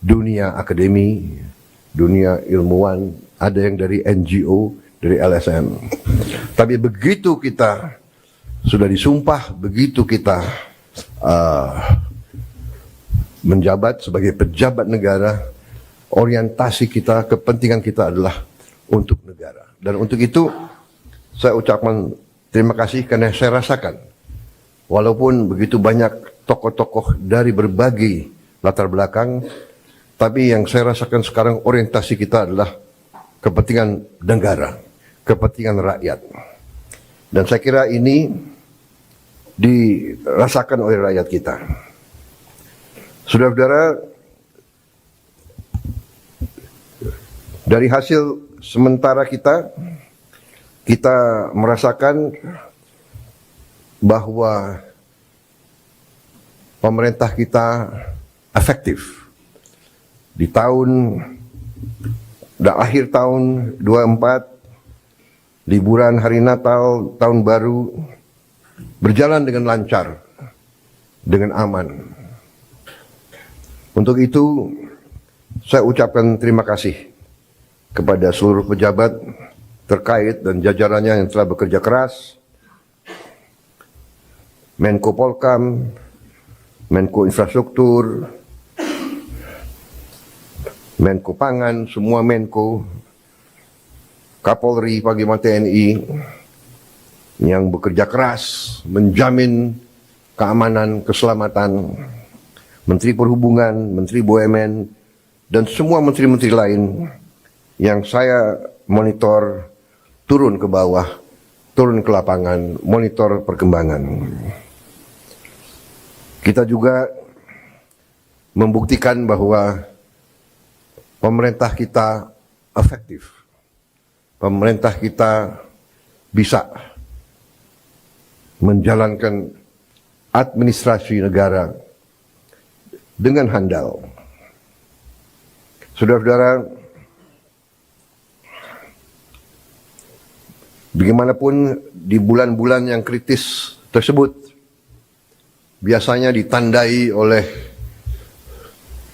dunia akademi, dunia ilmuwan, ada yang dari NGO, dari LSM. Tapi begitu kita sudah disumpah, begitu kita menjabat sebagai pejabat negara, orientasi kita, kepentingan kita adalah untuk negara. Dan untuk itu saya ucapkan terima kasih karena saya rasakan walaupun begitu banyak tokoh-tokoh dari berbagai latar belakang, tapi yang saya rasakan sekarang orientasi kita adalah kepentingan negara, kepentingan rakyat. Dan saya kira ini dirasakan oleh rakyat kita. Saudara-saudara, dari hasil sementara kita merasakan bahwa pemerintah kita efektif. Di akhir tahun 24, liburan hari Natal, tahun baru, berjalan dengan lancar, dengan aman. Untuk itu, saya ucapkan terima kasih kepada seluruh pejabat terkait dan jajarannya yang telah bekerja keras, Menko Polkam, Menko Infrastruktur, Menko Pangan, semua Menko, Kapolri, Panglima TNI, yang bekerja keras menjamin keamanan, keselamatan, Menteri Perhubungan, Menteri BUMN, dan semua menteri-menteri lain yang saya monitor turun ke bawah, turun ke lapangan, monitor perkembangan. Kita juga membuktikan bahwa pemerintah kita efektif. Pemerintah kita bisa menjalankan administrasi negara dengan handal. Saudara-saudara, bagaimanapun di bulan-bulan yang kritis tersebut biasanya ditandai oleh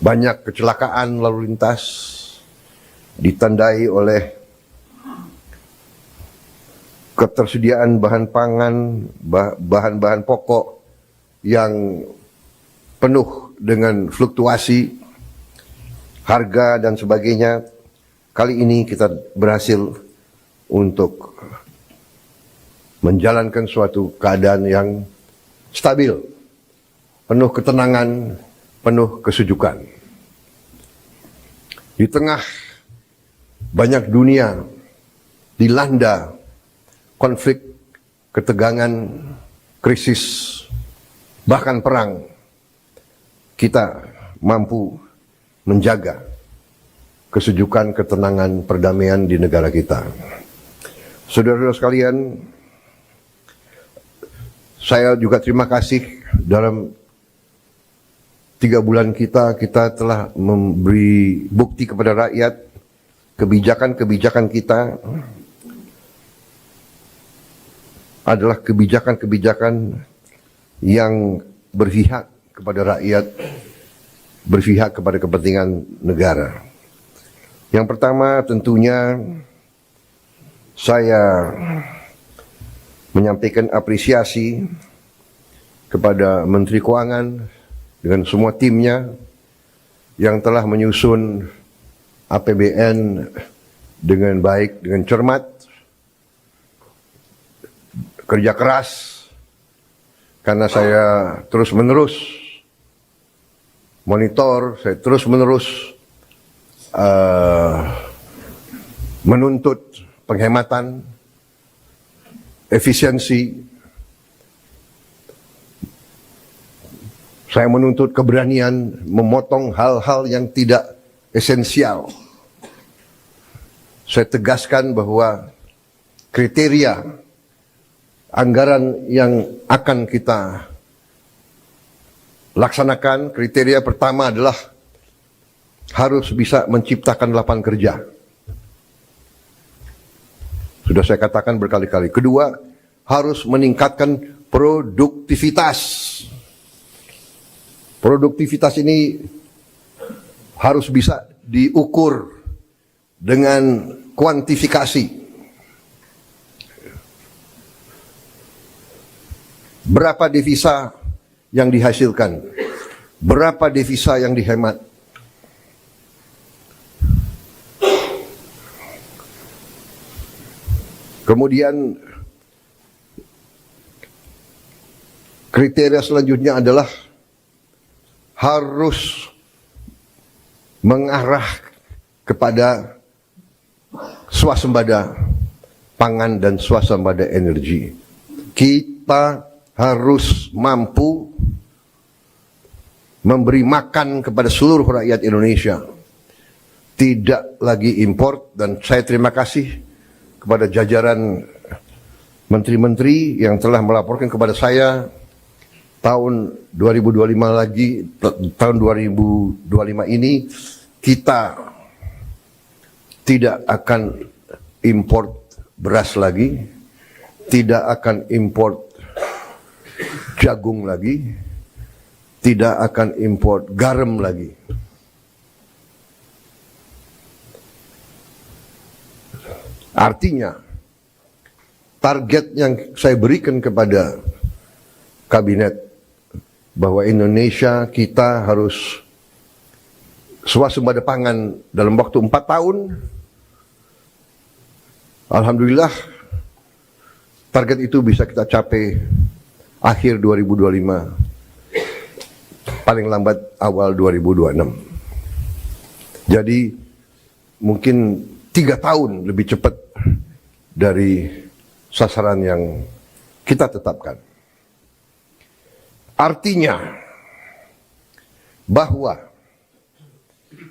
banyak kecelakaan lalu lintas, ditandai oleh ketersediaan bahan pangan, bahan-bahan pokok yang penuh dengan fluktuasi harga dan sebagainya. Kali ini kita berhasil untuk menjalankan suatu keadaan yang stabil, penuh ketenangan, penuh kesejukan. Di tengah banyak dunia dilanda konflik, ketegangan, krisis, bahkan perang, kita mampu menjaga kesejukan, ketenangan, perdamaian di negara kita. Saudara-saudara sekalian, saya juga terima kasih dalam 3 bulan kita telah memberi bukti kepada rakyat kebijakan-kebijakan kita adalah kebijakan-kebijakan yang berpihak kepada rakyat, berpihak kepada kepentingan negara. Yang pertama tentunya saya menyampaikan apresiasi kepada Menteri Keuangan dengan semua timnya yang telah menyusun APBN dengan baik, dengan cermat, kerja keras, karena saya terus-menerus monitor, saya terus-menerus menuntut penghematan, efisiensi. Saya menuntut keberanian memotong hal-hal yang tidak esensial. Saya tegaskan bahwa kriteria anggaran yang akan kita laksanakan, kriteria pertama adalah harus bisa menciptakan lapangan kerja. Sudah saya katakan berkali-kali. Kedua, harus meningkatkan produktivitas. Produktivitas ini harus bisa diukur dengan kuantifikasi. Berapa devisa yang dihasilkan? Berapa devisa yang dihemat? Kemudian kriteria selanjutnya adalah harus mengarah kepada swasembada pangan dan swasembada energi. Kita harus mampu memberi makan kepada seluruh rakyat Indonesia. Tidak lagi import, dan saya terima kasih kepada jajaran menteri-menteri yang telah melaporkan kepada saya tahun 2025 lagi, tahun 2025 ini kita tidak akan import beras lagi, tidak akan import jagung lagi, tidak akan import garam lagi. Artinya, target yang saya berikan kepada kabinet bahwa Indonesia kita harus swasembada pangan dalam waktu 4 tahun. Alhamdulillah, target itu bisa kita capai akhir 2025, paling lambat awal 2026. Jadi mungkin 3 tahun lebih cepat dari sasaran yang kita tetapkan. Artinya bahwa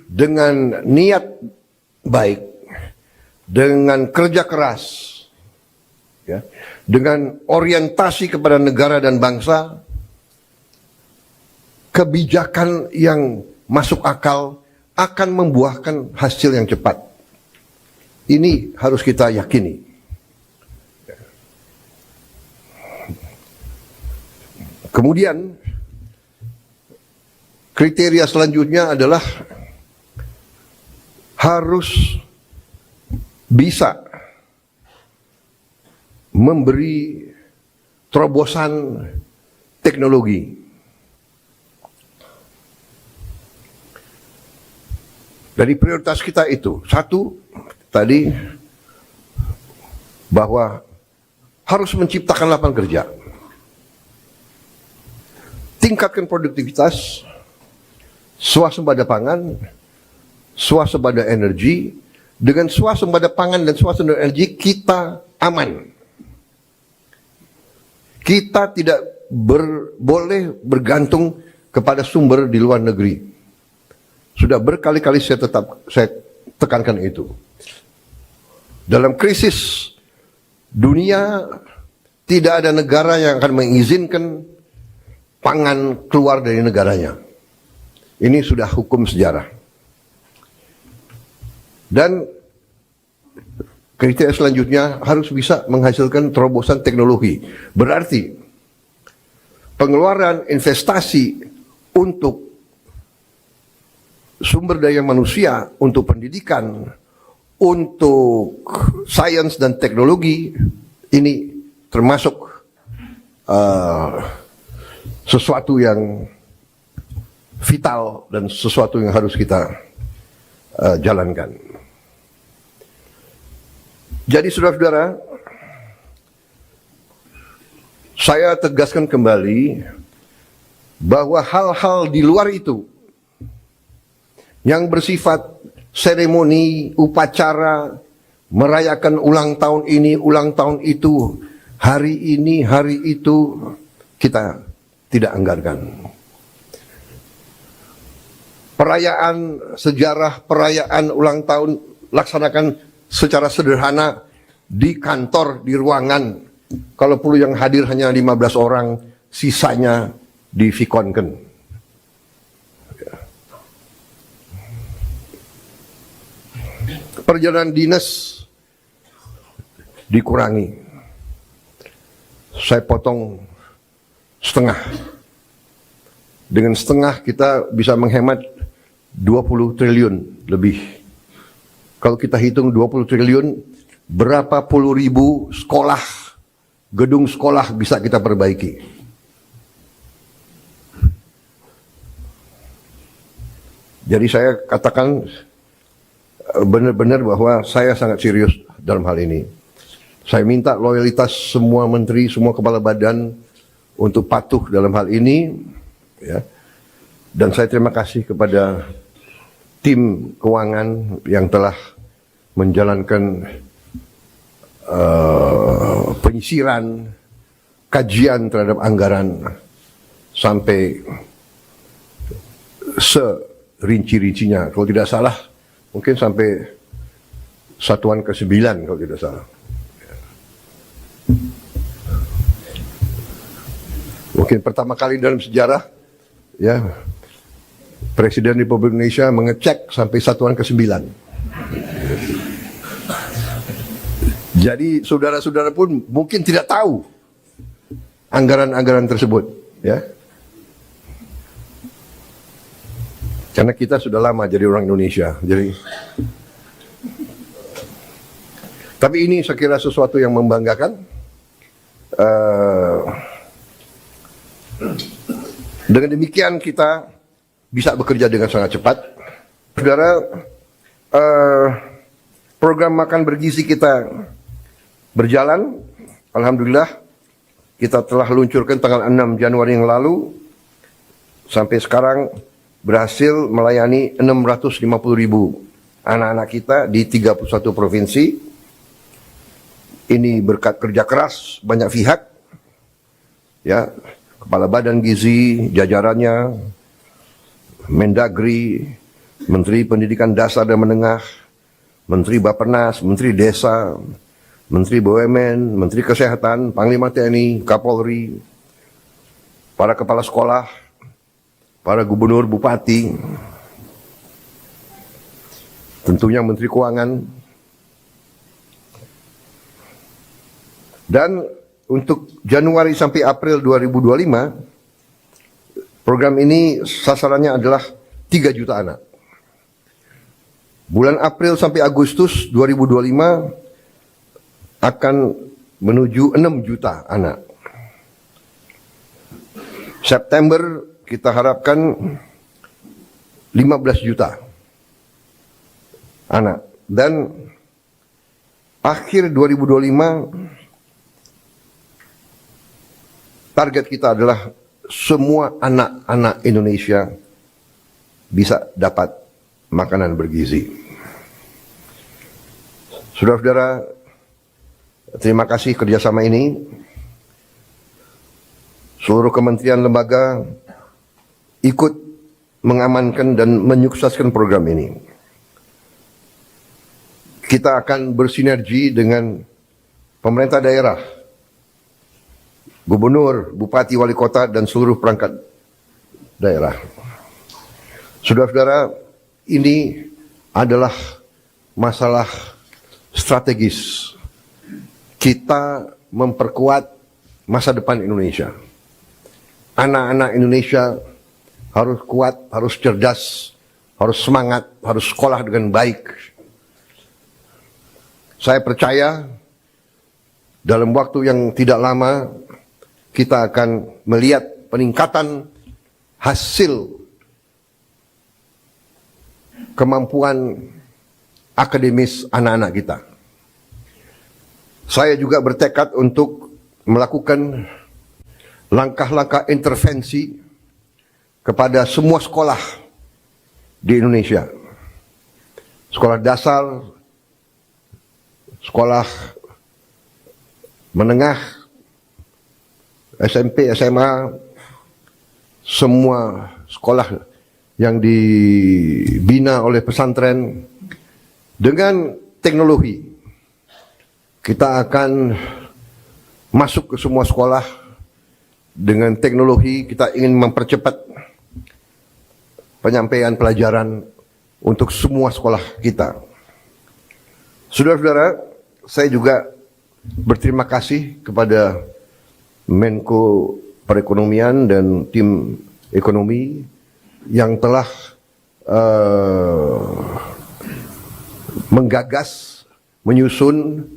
dengan niat baik, dengan kerja keras, ya, dengan orientasi kepada negara dan bangsa, kebijakan yang masuk akal akan membuahkan hasil yang cepat. Ini harus kita yakini. Kemudian kriteria selanjutnya adalah harus bisa memberi terobosan teknologi. Dari prioritas kita itu, satu tadi bahwa harus menciptakan lapangan kerja. Tingkatkan produktivitas, swasembada pangan, swasembada energi. Dengan swasembada pangan dan swasembada energi kita aman. Kita tidak boleh bergantung kepada sumber di luar negeri. Sudah berkali-kali saya tekankan itu. Dalam krisis dunia, tidak ada negara yang akan mengizinkan pangan keluar dari negaranya. Ini sudah hukum sejarah. Dan kriteria selanjutnya harus bisa menghasilkan terobosan teknologi. Berarti pengeluaran investasi untuk sumber daya manusia, untuk pendidikan, untuk sains dan teknologi, ini termasuk sesuatu yang vital dan sesuatu yang harus kita jalankan. Jadi saudara-saudara, saya tegaskan kembali bahwa hal-hal di luar itu yang bersifat seremoni, upacara, merayakan ulang tahun ini, ulang tahun itu, hari ini, hari itu, kita tidak anggarkan. Perayaan sejarah, perayaan ulang tahun laksanakan secara sederhana di kantor, di ruangan. Kalau perlu yang hadir hanya 15 orang, sisanya di Vikonken. Perjalanan dinas dikurangi. Saya potong setengah. Dengan setengah kita bisa menghemat 20 triliun lebih. Kalau kita hitung 20 triliun, berapa puluh ribu sekolah, gedung sekolah bisa kita perbaiki. Jadi saya katakan benar-benar bahwa saya sangat serius dalam hal ini. Saya minta loyalitas semua menteri, semua kepala badan untuk patuh dalam hal ini, ya. Dan saya terima kasih kepada tim keuangan yang telah menjalankan penyisiran, kajian terhadap anggaran sampai serinci-rincinya. Kalau tidak salah, mungkin sampai satuan ke-9 kalau tidak salah. Mungkin pertama kali dalam sejarah, ya, Presiden Republik Indonesia mengecek sampai satuan ke-9. Jadi saudara-saudara pun mungkin tidak tahu anggaran-anggaran tersebut, ya. Karena kita sudah lama jadi orang Indonesia. Tapi ini saya kira sesuatu yang membanggakan. Dengan demikian kita bisa bekerja dengan sangat cepat. Saudara, program makan bergizi kita berjalan. Alhamdulillah, kita telah luncurkan tanggal 6 Januari yang lalu. Sampai sekarang berhasil melayani 650.000 anak-anak kita di 31 provinsi. Ini berkat kerja keras banyak pihak, ya, Kepala Badan Gizi, jajarannya, Mendagri, Menteri Pendidikan Dasar dan Menengah, Menteri Bappenas, Menteri Desa, Menteri BUMN, Menteri Kesehatan, Panglima TNI, Kapolri, para kepala sekolah, para gubernur, bupati, tentunya Menteri Keuangan. Dan untuk Januari sampai April 2025, program ini sasarannya adalah 3 juta anak. Bulan April sampai Agustus 2025 akan menuju 6 juta anak. September kita harapkan 15 juta anak. Dan akhir 2025 target kita adalah semua anak-anak Indonesia bisa dapat makanan bergizi. Saudara-saudara, terima kasih kerjasama ini. Seluruh kementerian lembaga ikut mengamankan dan menyukseskan program ini. Kita akan bersinergi dengan pemerintah daerah, gubernur, bupati, wali kota, dan seluruh perangkat daerah. Saudara-saudara, ini adalah masalah strategis. Kita memperkuat masa depan Indonesia. Anak-anak Indonesia harus kuat, harus cerdas, harus semangat, harus sekolah dengan baik. Saya percaya dalam waktu yang tidak lama kita akan melihat peningkatan hasil kemampuan akademis anak-anak kita. Saya juga bertekad untuk melakukan langkah-langkah intervensi kepada semua sekolah di Indonesia. Sekolah dasar, sekolah menengah, SMP, SMA, semua sekolah yang dibina oleh pesantren dengan teknologi. Kita akan masuk ke semua sekolah dengan teknologi. Kita ingin mempercepat penyampaian pelajaran untuk semua sekolah kita. Saudara-saudara, saya juga berterima kasih kepada Menko Perekonomian dan tim ekonomi yang telah menggagas, menyusun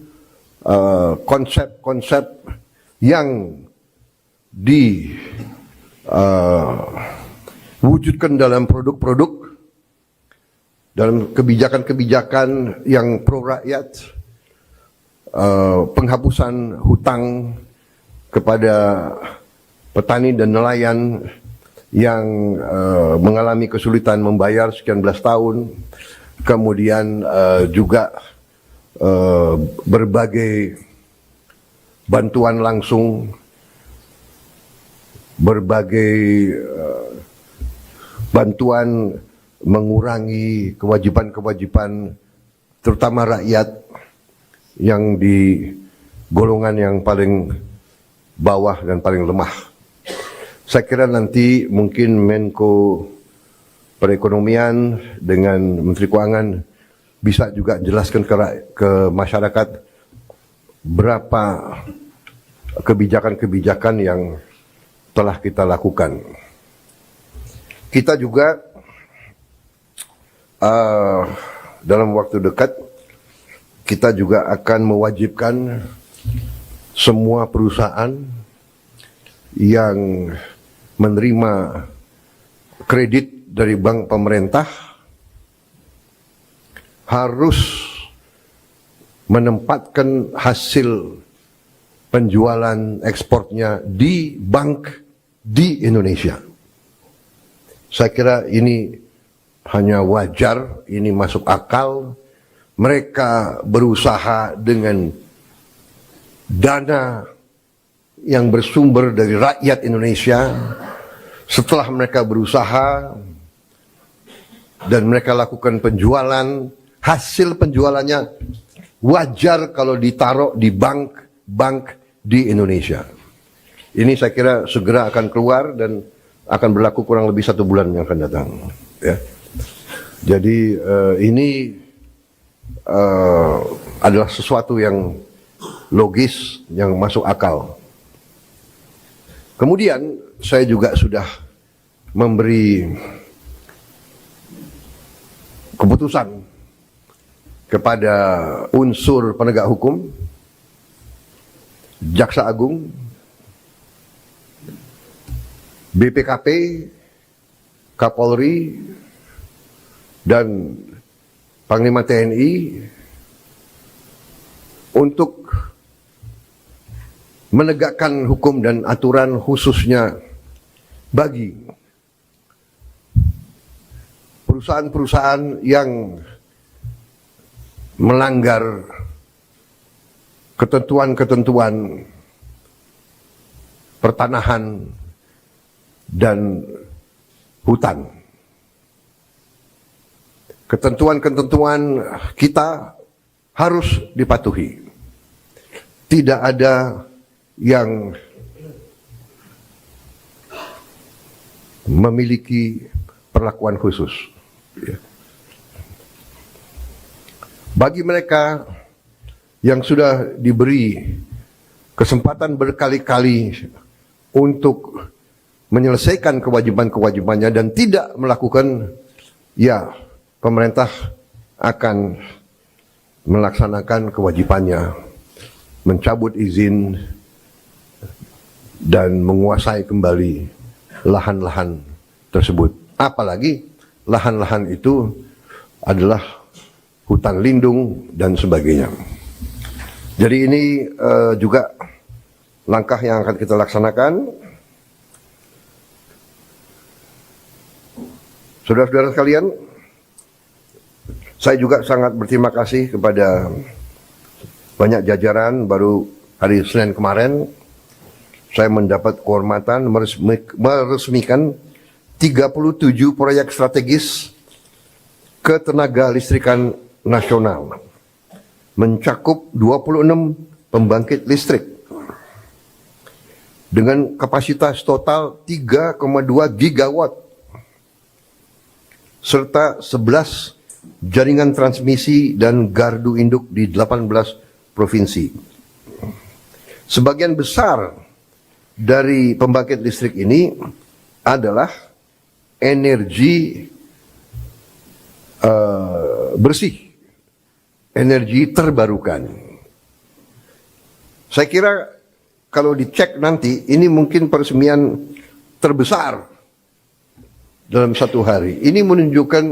konsep-konsep yang diwujudkan dalam produk-produk, dalam kebijakan-kebijakan yang pro rakyat, penghapusan hutang kepada petani dan nelayan yang mengalami kesulitan membayar sekian belas tahun, kemudian juga berbagai bantuan langsung, berbagai bantuan mengurangi kewajiban-kewajiban terutama rakyat yang di golongan yang paling bawah dan paling lemah. Saya kira nanti mungkin Menko Perekonomian dengan Menteri Keuangan bisa juga jelaskan ke masyarakat berapa kebijakan-kebijakan yang telah kita lakukan. Kita juga dalam waktu dekat kita juga akan mewajibkan semua perusahaan yang menerima kredit dari bank pemerintah harus menempatkan hasil penjualan ekspornya di bank di Indonesia. Saya kira ini hanya wajar, ini masuk akal. Mereka berusaha dengan dana yang bersumber dari rakyat Indonesia. Setelah mereka berusaha dan mereka lakukan penjualan, hasil penjualannya wajar kalau ditaruh di bank di Indonesia. Ini saya kira segera akan keluar dan akan berlaku kurang lebih 1 bulan yang akan datang. Ya. Jadi ini adalah sesuatu yang logis, yang masuk akal. Kemudian saya juga sudah memberi keputusan kepada unsur penegak hukum, Jaksa Agung, BPKP, Kapolri, dan Panglima TNI untuk menegakkan hukum dan aturan khususnya bagi perusahaan-perusahaan yang melanggar ketentuan-ketentuan pertanahan dan hutan. Ketentuan-ketentuan kita harus dipatuhi. Tidak ada yang memiliki perlakuan khusus. Bagi mereka yang sudah diberi kesempatan berkali-kali untuk menyelesaikan kewajiban-kewajibannya dan tidak melakukan, ya pemerintah akan melaksanakan kewajibannya, mencabut izin dan menguasai kembali lahan-lahan tersebut. Apalagi lahan-lahan itu adalah hutan lindung dan sebagainya. Jadi ini juga langkah yang akan kita laksanakan. Saudara-saudara sekalian, saya juga sangat berterima kasih kepada banyak jajaran. Baru hari Senin kemarin saya mendapat kehormatan meresmikan 37 proyek strategis ketenaga listrikan nasional, mencakup 26 pembangkit listrik dengan kapasitas total 3,2 gigawatt serta 11 jaringan transmisi dan gardu induk di 18 provinsi. Sebagian besar dari pembangkit listrik ini adalah energi bersih, energi terbarukan. Saya kira kalau dicek nanti, ini mungkin peresmian terbesar dalam satu hari. Ini menunjukkan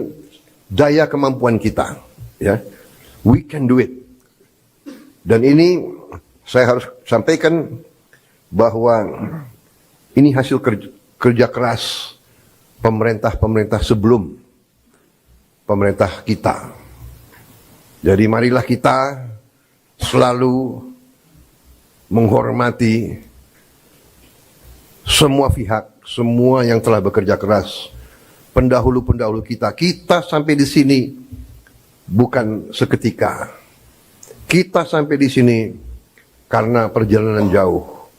daya kemampuan kita. Ya, we can do it. Dan ini saya harus sampaikan bahwa ini hasil kerja keras pemerintah-pemerintah sebelum pemerintah kita. Jadi marilah kita selalu menghormati semua pihak, semua yang telah bekerja keras, pendahulu-pendahulu kita. Kita sampai di sini bukan seketika. Kita sampai di sini karena perjalanan jauh.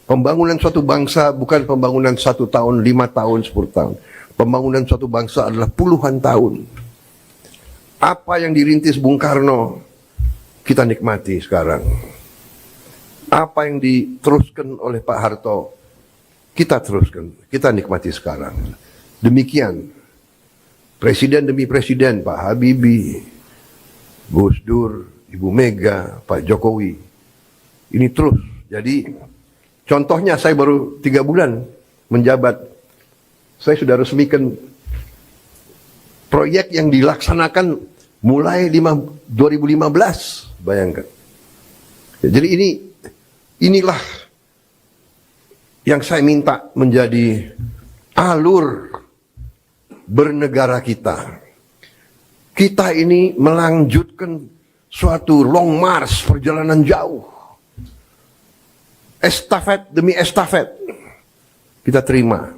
Pembangunan suatu bangsa bukan pembangunan 1 tahun, 5 tahun, 10 tahun. Pembangunan suatu bangsa adalah puluhan tahun. Apa yang dirintis Bung Karno, kita nikmati sekarang. Apa yang diteruskan oleh Pak Harto, kita teruskan, kita nikmati sekarang. Demikian, presiden demi presiden, Pak Habibie, Gus Dur, Ibu Mega, Pak Jokowi, ini terus. Jadi, contohnya saya baru 3 bulan menjabat, saya sudah resmikan proyek yang dilaksanakan mulai 2015, bayangkan. Jadi inilah yang saya minta menjadi alur bernegara kita. Kita ini melanjutkan suatu long march, perjalanan jauh. Estafet demi estafet kita terima.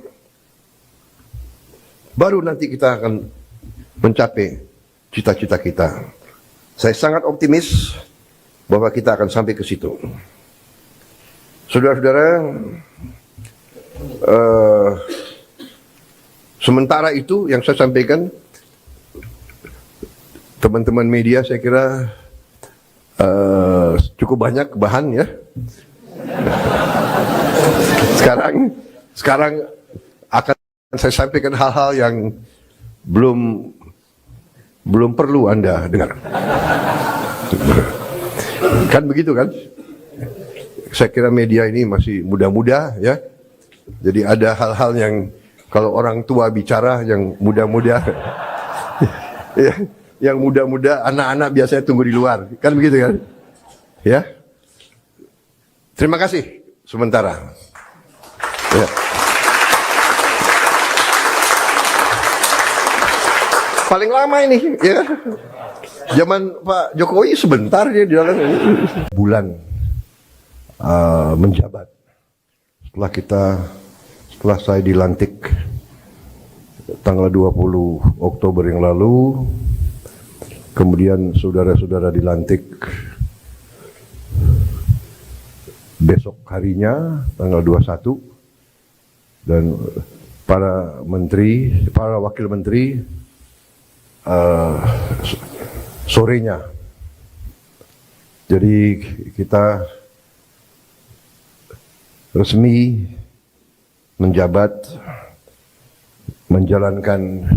Baru nanti kita akan mencapai cita-cita kita. Saya sangat optimis bahwa kita akan sampai ke situ. Saudara-saudara, sementara itu yang saya sampaikan, teman-teman media saya kira cukup banyak bahan ya. Sekarang akan saya sampaikan hal-hal yang belum perlu Anda dengar. Kan begitu kan? Saya kira media ini masih muda-muda ya. Jadi ada hal-hal yang kalau orang tua bicara yang muda-muda ya, yang muda-muda, anak-anak biasanya tunggu di luar. Kan begitu kan? Ya. Terima kasih sementara. Ya. Paling lama ini ya. Zaman Pak Jokowi sebentar dia di dalam bulan menjabat. Setelah saya dilantik tanggal 20 Oktober yang lalu, kemudian saudara-saudara dilantik besok harinya tanggal 21, dan para menteri, para wakil menteri sorenya. Jadi kita resmi menjabat, menjalankan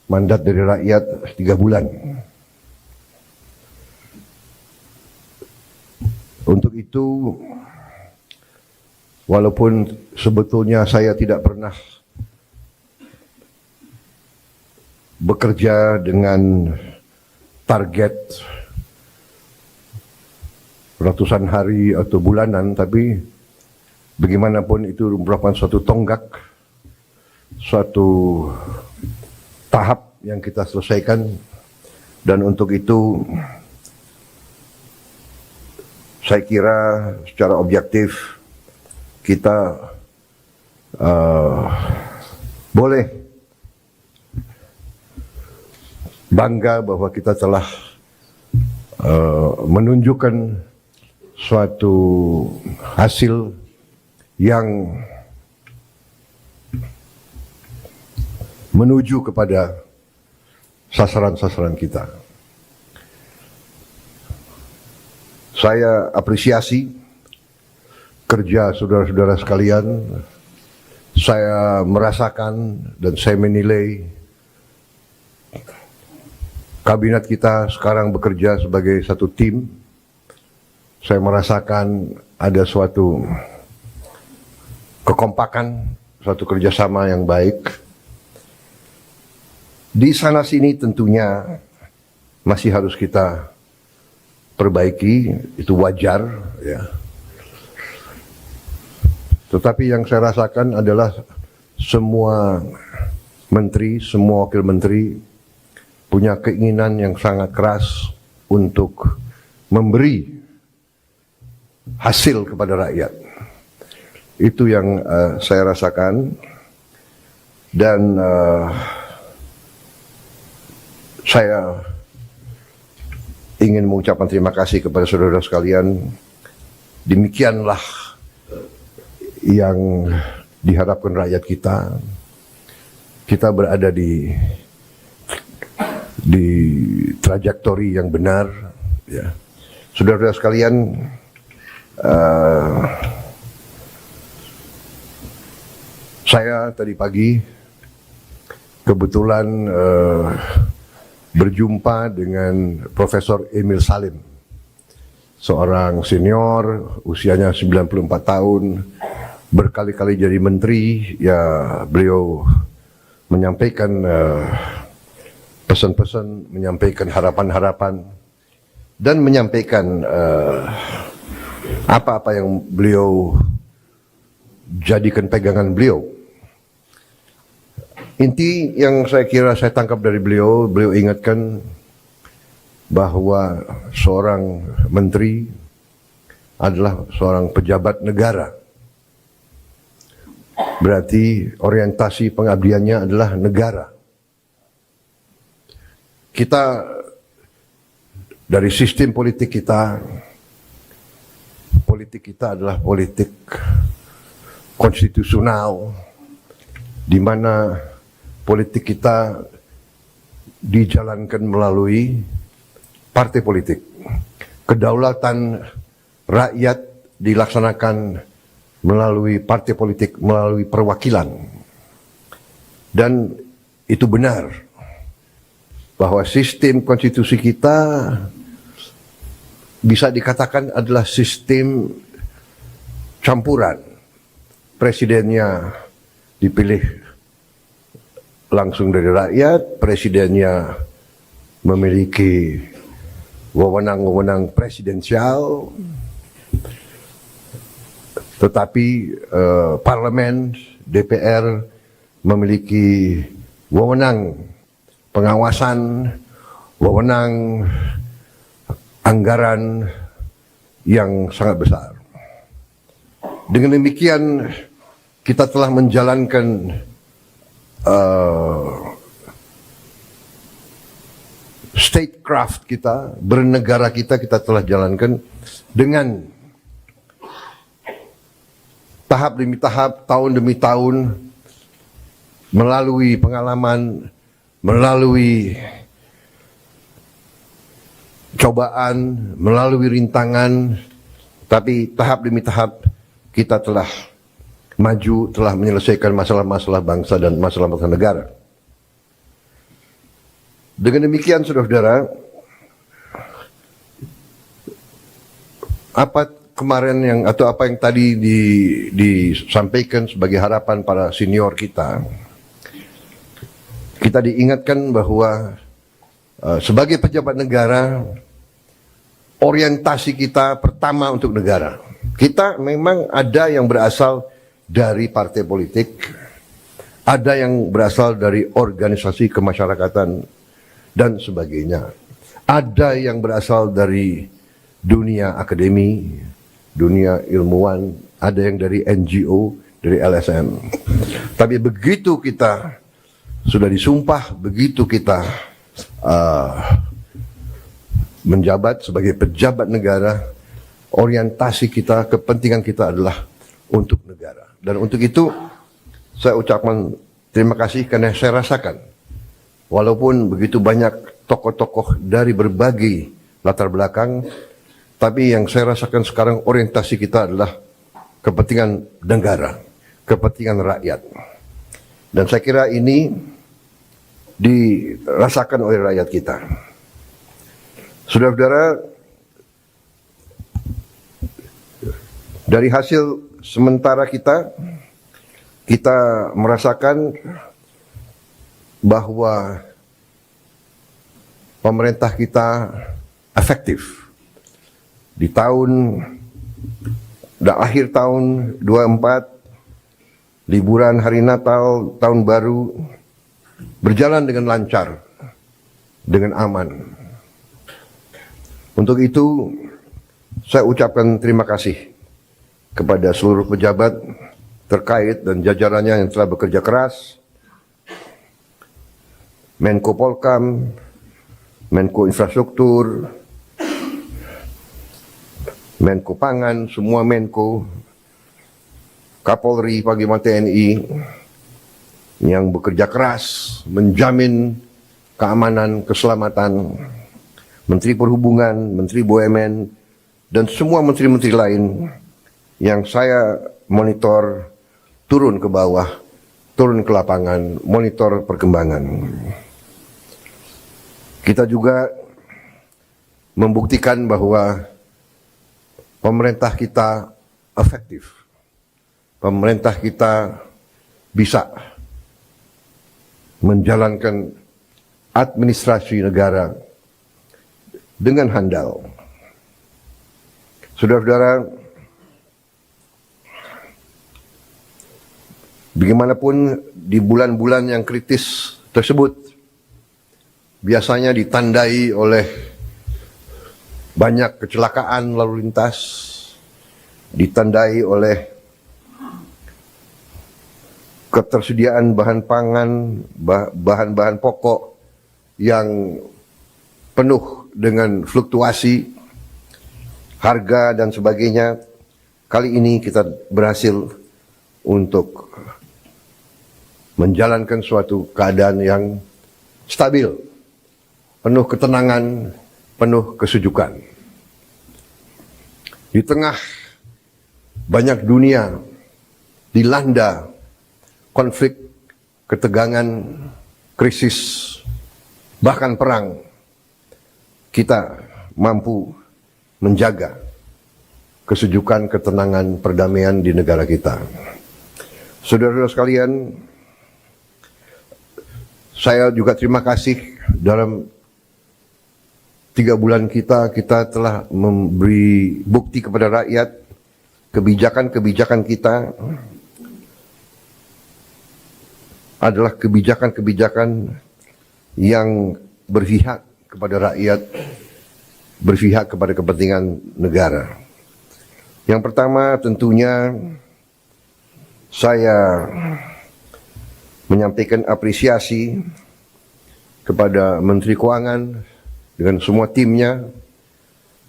mandat dari rakyat 3 bulan. Untuk itu, walaupun sebetulnya saya tidak pernah bekerja dengan target ratusan hari atau bulanan, tapi bagaimanapun itu merupakan suatu tonggak, suatu tahap yang kita selesaikan, dan untuk itu saya kira secara objektif kita boleh bangga bahwa kita telah menunjukkan suatu hasil yang menuju kepada sasaran-sasaran kita. Saya apresiasi kerja saudara-saudara sekalian. Saya merasakan dan saya menilai kabinet kita sekarang bekerja sebagai satu tim. Saya merasakan ada suatu kekompakan, suatu kerjasama yang baik. Di sana sini tentunya masih harus kita perbaiki, itu wajar ya. Tetapi yang saya rasakan adalah semua menteri, semua wakil menteri punya keinginan yang sangat keras untuk memberi hasil kepada rakyat. Itu yang saya rasakan, dan saya ingin mengucapkan terima kasih kepada saudara sekalian. Demikianlah yang diharapkan rakyat kita. Kita berada di trajektori yang benar ya. Saudara sekalian, saya tadi pagi kebetulan berjumpa dengan Profesor Emil Salim, seorang senior, usianya 94 tahun, berkali-kali jadi menteri. Ya, beliau menyampaikan pesan-pesan, menyampaikan harapan-harapan, dan menyampaikan apa-apa yang beliau jadikan pegangan beliau. Inti yang saya kira saya tangkap dari beliau ingatkan bahwa seorang menteri adalah seorang pejabat negara. Berarti orientasi pengabdiannya adalah negara. Kita dari sistem politik kita adalah politik konstitusional, di mana politik kita dijalankan melalui partai politik. Kedaulatan rakyat dilaksanakan melalui partai politik, melalui perwakilan. Dan itu benar bahwa sistem konstitusi kita bisa dikatakan adalah sistem campuran. Presidennya dipilih langsung dari rakyat, presidennya memiliki wewenang-wewenang presidensial, tetapi parlemen, DPR memiliki wewenang pengawasan, wewenang anggaran yang sangat besar. Dengan demikian kita telah menjalankan statecraft kita, bernegara kita telah jalankan dengan tahap demi tahap, tahun demi tahun, melalui pengalaman, melalui cobaan, melalui rintangan, tapi tahap demi tahap kita telah maju, telah menyelesaikan masalah-masalah bangsa dan masalah-masalah negara. Dengan demikian, saudara-saudara, apa kemarin apa yang tadi disampaikan sebagai harapan para senior kita diingatkan bahwa sebagai pejabat negara, orientasi kita pertama untuk negara. Kita memang ada yang berasal dari partai politik, ada yang berasal dari organisasi kemasyarakatan dan sebagainya. Ada yang berasal dari dunia akademi, dunia ilmuwan, ada yang dari NGO, dari LSM. Tapi begitu kita sudah disumpah, begitu kita menjabat sebagai pejabat negara, orientasi kita, kepentingan kita adalah untuk negara. Dan untuk itu saya ucapkan terima kasih karena saya rasakan walaupun begitu banyak tokoh-tokoh dari berbagai latar belakang, tapi yang saya rasakan sekarang orientasi kita adalah kepentingan negara, kepentingan rakyat. Dan saya kira ini dirasakan oleh rakyat kita. Saudara-saudara, dari hasil sementara kita merasakan bahwa pemerintah kita efektif. Di akhir tahun 24, liburan hari Natal, tahun baru, berjalan dengan lancar, dengan aman. Untuk itu, saya ucapkan terima kasih kepada seluruh pejabat terkait dan jajarannya yang telah bekerja keras, Menko Polkam, Menko Infrastruktur, Menko Pangan, semua Menko, Kapolri, Panglima TNI, yang bekerja keras menjamin keamanan, keselamatan, Menteri Perhubungan, Menteri BUMN, dan semua menteri-menteri lain yang saya monitor turun ke bawah, turun ke lapangan, monitor perkembangan. Kita juga membuktikan bahwa pemerintah kita efektif. Pemerintah kita bisa menjalankan administrasi negara dengan handal. Saudara-saudara, bagaimanapun di bulan-bulan yang kritis tersebut biasanya ditandai oleh banyak kecelakaan lalu lintas, ditandai oleh ketersediaan bahan pangan, bahan-bahan pokok yang penuh dengan fluktuasi harga dan sebagainya. Kali ini kita berhasil untuk menjalankan suatu keadaan yang stabil, penuh ketenangan, penuh kesejukan. Di tengah banyak dunia dilanda konflik, ketegangan, krisis, bahkan perang, kita mampu menjaga kesejukan, ketenangan, perdamaian di negara kita. Saudara-saudara sekalian, saya juga terima kasih dalam 3 bulan kita telah memberi bukti kepada rakyat kebijakan-kebijakan kita adalah kebijakan-kebijakan yang berpihak kepada rakyat, berpihak kepada kepentingan negara. Yang pertama tentunya saya menyampaikan apresiasi kepada Menteri Keuangan dengan semua timnya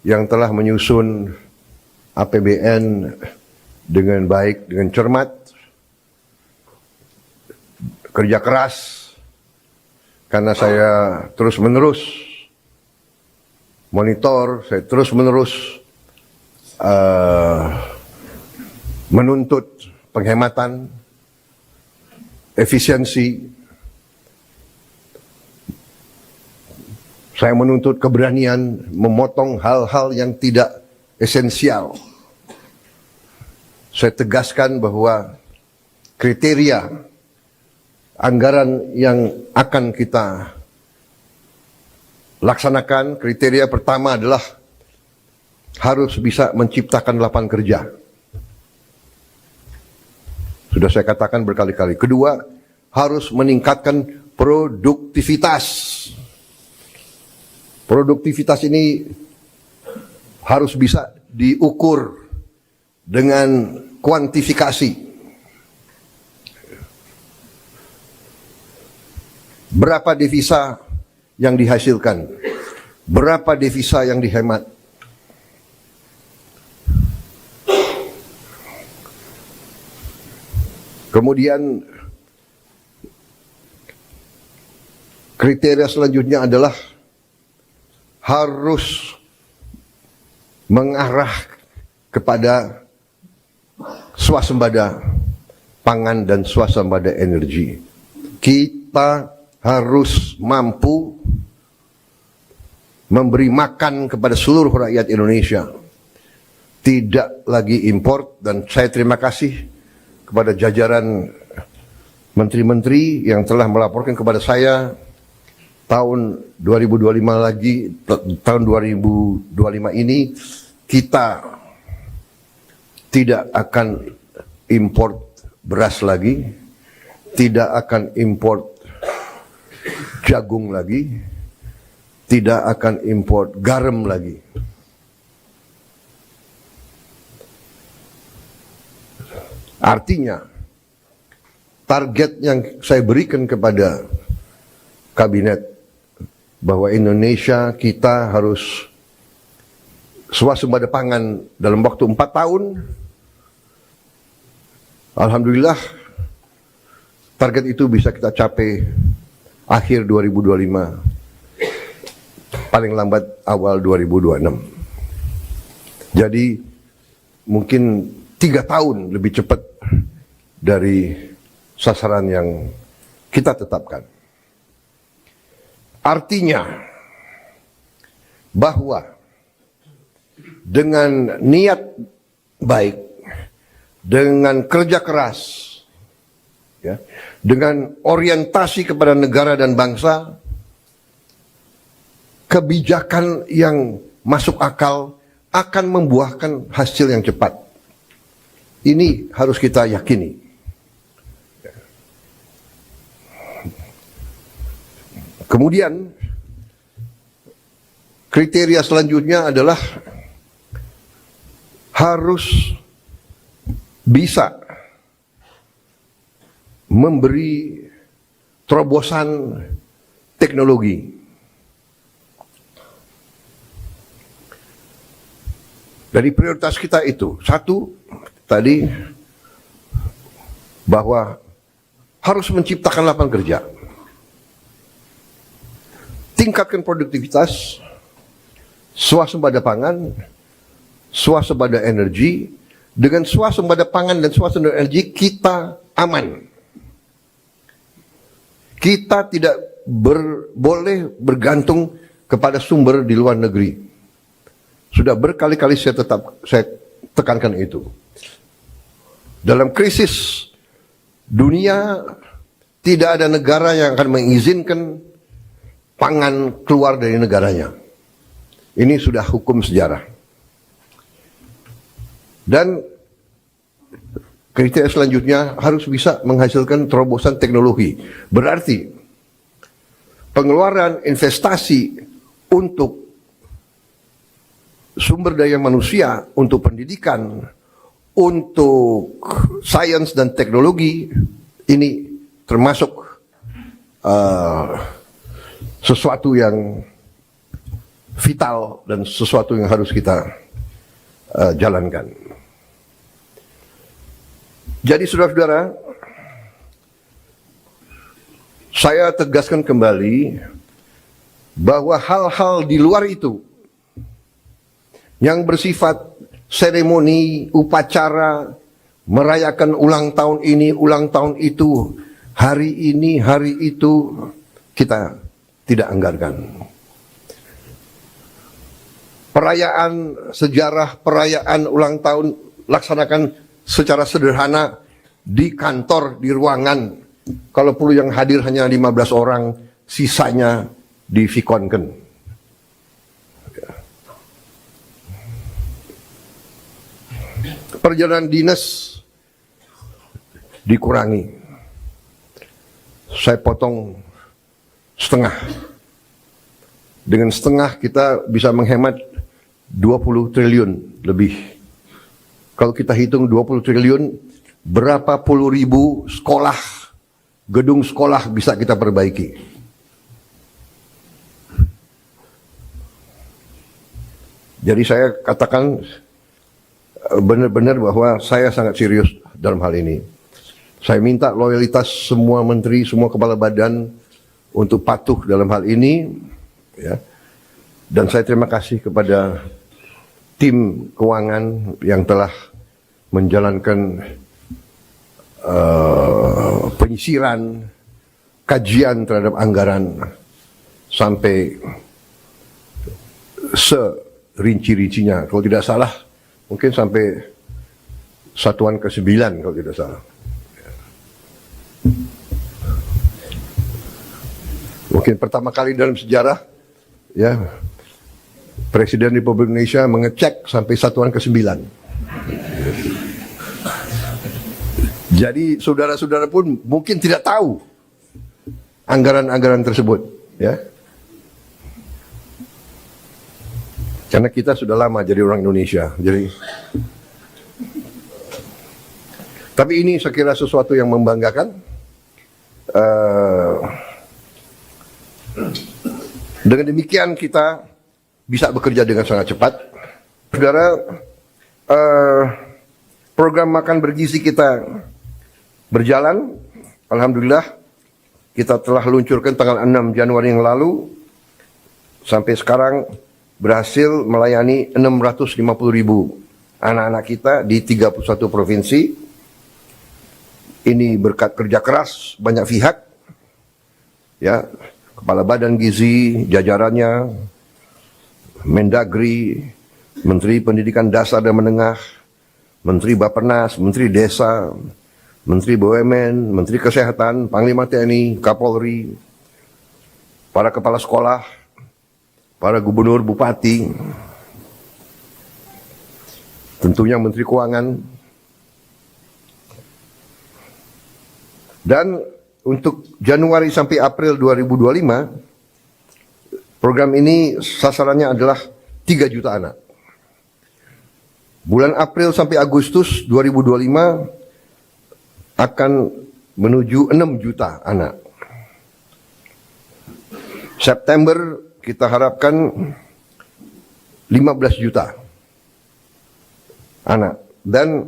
yang telah menyusun APBN dengan baik, dengan cermat, kerja keras, karena saya terus-menerus monitor, saya terus-menerus menuntut penghematan, efisiensi. Saya menuntut keberanian memotong hal-hal yang tidak esensial. Saya tegaskan bahwa kriteria anggaran yang akan kita laksanakan, kriteria pertama adalah harus bisa menciptakan lapangan kerja. Sudah saya katakan berkali-kali. Kedua, harus meningkatkan produktivitas. Produktivitas ini harus bisa diukur dengan kuantifikasi. Berapa devisa yang dihasilkan? Berapa devisa yang dihemat? Kemudian kriteria selanjutnya adalah harus mengarah kepada swasembada pangan dan swasembada energi. Kita harus mampu memberi makan kepada seluruh rakyat Indonesia. Tidak lagi import, dan saya terima kasih kepada jajaran menteri-menteri yang telah melaporkan kepada saya tahun 2025 lagi, tahun 2025 ini kita tidak akan import beras lagi, tidak akan import jagung lagi, tidak akan import garam lagi. Artinya, target yang saya berikan kepada kabinet bahwa Indonesia kita harus swasembada pangan dalam waktu 4 tahun. Alhamdulillah, target itu bisa kita capai akhir 2025, paling lambat awal 2026. Jadi mungkin 3 tahun lebih cepat dari sasaran yang kita tetapkan. Artinya bahwa dengan niat baik, dengan kerja keras, ya, dengan orientasi kepada negara dan bangsa, kebijakan yang masuk akal akan membuahkan hasil yang cepat. Ini harus kita yakini. Kemudian kriteria selanjutnya adalah harus bisa memberi terobosan teknologi. Dari prioritas kita itu, satu, tadi bahwa harus menciptakan lapangan kerja. Tingkatkan produktivitas, swasembada pangan, swasembada energi. Dengan swasembada pangan dan swasembada energi kita aman. Kita tidak boleh bergantung kepada sumber di luar negeri. Sudah berkali-kali saya tekankan itu. Dalam krisis dunia, tidak ada negara yang akan mengizinkan pangan keluar dari negaranya. Ini sudah hukum sejarah. Dan kriteria selanjutnya harus bisa menghasilkan terobosan teknologi. Berarti pengeluaran investasi untuk sumber daya manusia, untuk pendidikan, untuk sains dan teknologi, ini termasuk sesuatu yang vital dan sesuatu yang harus kita jalankan. Jadi saudara-saudara, saya tegaskan kembali bahwa hal-hal di luar itu yang bersifat seremoni, upacara, merayakan ulang tahun ini, ulang tahun itu, hari ini, hari itu, kita tidak anggarkan. Perayaan sejarah, perayaan ulang tahun laksanakan secara sederhana di kantor, di ruangan. Kalau perlu yang hadir hanya 15 orang, sisanya divikonkan. Perjalanan dinas dikurangi. Saya potong setengah. Dengan setengah kita bisa menghemat 20 triliun lebih. Kalau kita hitung 20 triliun, berapa puluh ribu sekolah, gedung sekolah bisa kita perbaiki. Jadi saya katakan benar-benar bahwa saya sangat serius dalam hal ini. Saya minta loyalitas semua menteri, semua kepala badan untuk patuh dalam hal ini, ya. Dan saya terima kasih kepada tim keuangan yang telah menjalankan penyisiran, kajian terhadap anggaran sampai serinci-rincinya. Kalau tidak salah, mungkin sampai satuan ke-9 kalau tidak salah. Mungkin pertama kali dalam sejarah, ya, Presiden Republik Indonesia mengecek sampai satuan ke-9. Jadi saudara-saudara pun mungkin tidak tahu anggaran-anggaran tersebut, ya. Karena kita sudah lama jadi orang Indonesia. Tapi ini saya kira sesuatu yang membanggakan. Dengan demikian kita bisa bekerja dengan sangat cepat. Saudara, program makan bergizi kita berjalan. Alhamdulillah, kita telah luncurkan tanggal 6 Januari yang lalu. Sampai sekarang berhasil melayani 650.000 anak-anak kita di 31 provinsi. Ini berkat kerja keras banyak pihak, ya, Kepala Badan Gizi, jajarannya, Mendagri, Menteri Pendidikan Dasar dan Menengah, Menteri Bappenas, Menteri Desa, Menteri BUMN, Menteri Kesehatan, Panglima TNI, Kapolri, para kepala sekolah, para gubernur, bupati, tentunya Menteri Keuangan, dan untuk Januari sampai April 2025, program ini sasarannya adalah 3 juta anak. Bulan April sampai Agustus 2025 akan menuju 6 juta anak. September kita harapkan 15 juta anak. Dan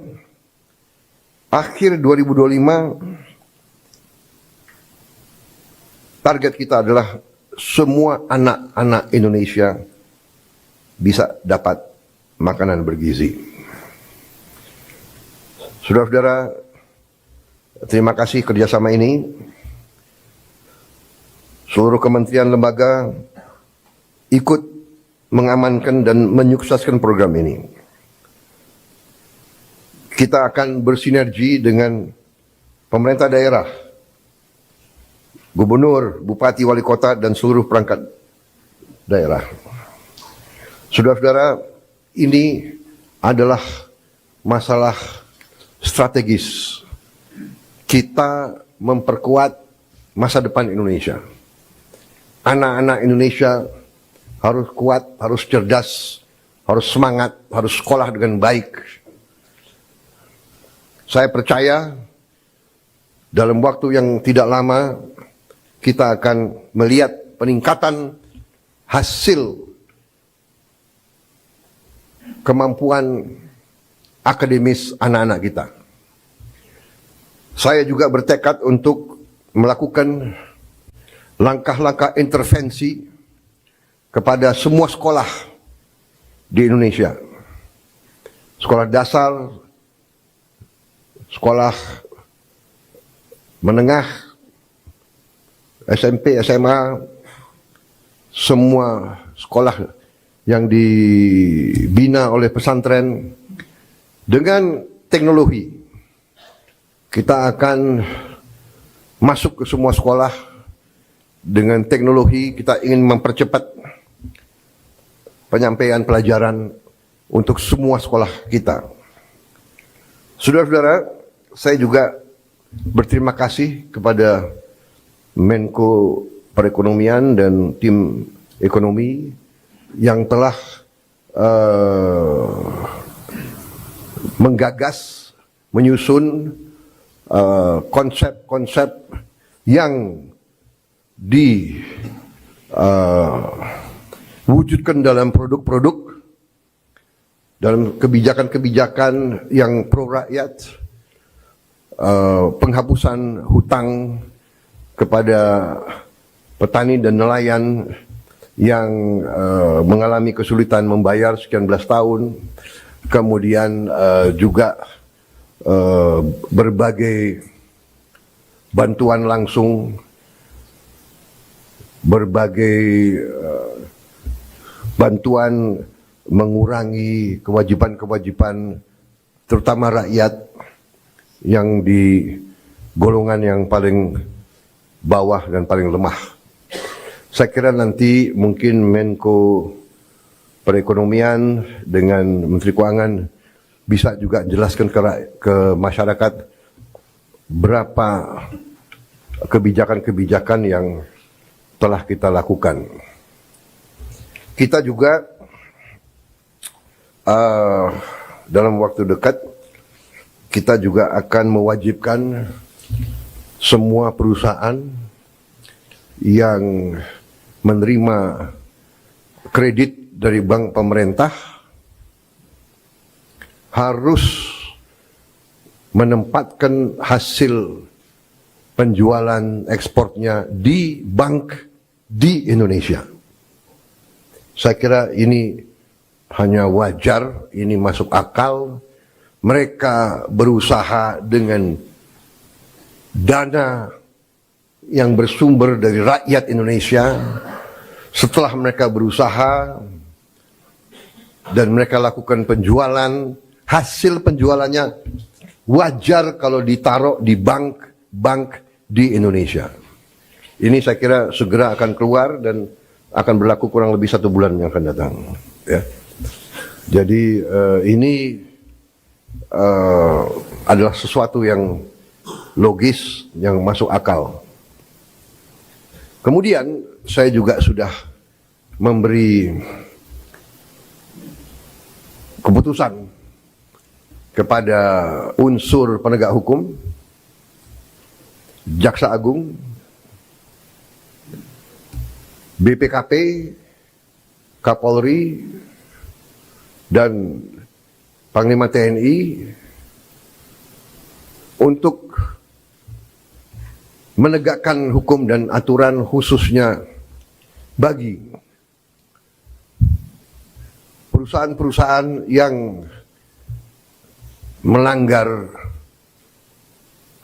akhir 2025 target kita adalah semua anak-anak Indonesia bisa dapat makanan bergizi. Saudara-saudara, terima kasih kerjasama ini. Seluruh kementerian lembaga ikut mengamankan dan menyukseskan program ini. Kita akan bersinergi dengan pemerintah daerah, gubernur, bupati, wali kota, dan seluruh perangkat daerah. Saudara-saudara, ini adalah masalah strategis. Kita memperkuat masa depan Indonesia. Anak-anak Indonesia harus kuat, harus cerdas, harus semangat, harus sekolah dengan baik. Saya percaya dalam waktu yang tidak lama kita akan melihat peningkatan hasil kemampuan akademis anak-anak kita. Saya juga bertekad untuk melakukan langkah-langkah intervensi kepada semua sekolah di Indonesia. Sekolah dasar, sekolah menengah, SMP, SMA, semua sekolah yang dibina oleh pesantren dengan teknologi. Kita akan masuk ke semua sekolah dengan teknologi. Kita ingin mempercepat penyampaian pelajaran untuk semua sekolah kita. Saudara-saudara, saya juga berterima kasih kepada Menko Perekonomian dan tim ekonomi yang telah menggagas, menyusun konsep-konsep yang diwujudkan dalam produk-produk, dalam kebijakan-kebijakan yang pro rakyat, penghapusan hutang kepada petani dan nelayan yang mengalami kesulitan membayar sekian belas tahun, kemudian juga berbagai bantuan langsung, berbagai bantuan mengurangi kewajiban-kewajiban terutama rakyat yang di golongan yang paling bawah dan paling lemah. Saya kira nanti mungkin Menko Perekonomian dengan Menteri Keuangan bisa juga jelaskan ke masyarakat berapa kebijakan-kebijakan yang telah kita lakukan. Kita juga dalam waktu dekat kita juga akan mewajibkan semua perusahaan yang menerima kredit dari bank pemerintah harus menempatkan hasil penjualan ekspornya di bank di Indonesia. Saya kira ini hanya wajar, ini masuk akal. Mereka berusaha dengan dana yang bersumber dari rakyat Indonesia. Setelah mereka berusaha dan mereka lakukan penjualan, hasil penjualannya wajar kalau ditaruh di bank di Indonesia. Ini saya kira segera akan keluar dan akan berlaku kurang lebih 1 bulan yang akan datang. Ya. Jadi ini adalah sesuatu yang logis, yang masuk akal. Kemudian saya juga sudah memberi keputusan kepada unsur penegak hukum, Jaksa Agung, BPKP, Kapolri, dan Panglima TNI untuk menegakkan hukum dan aturan khususnya bagi perusahaan-perusahaan yang melanggar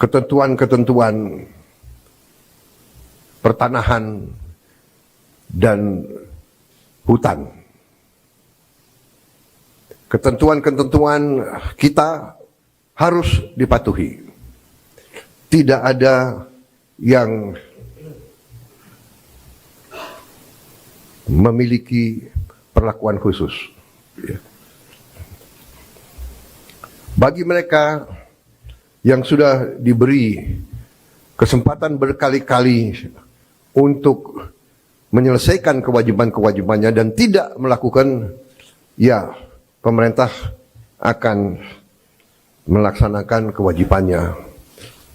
ketentuan-ketentuan pertanahan dan hutan. Ketentuan-ketentuan kita harus dipatuhi. Tidak ada yang memiliki perlakuan khusus. Bagi mereka yang sudah diberi kesempatan berkali-kali untuk menyelesaikan kewajiban-kewajibannya dan tidak melakukan, ya pemerintah akan melaksanakan kewajibannya,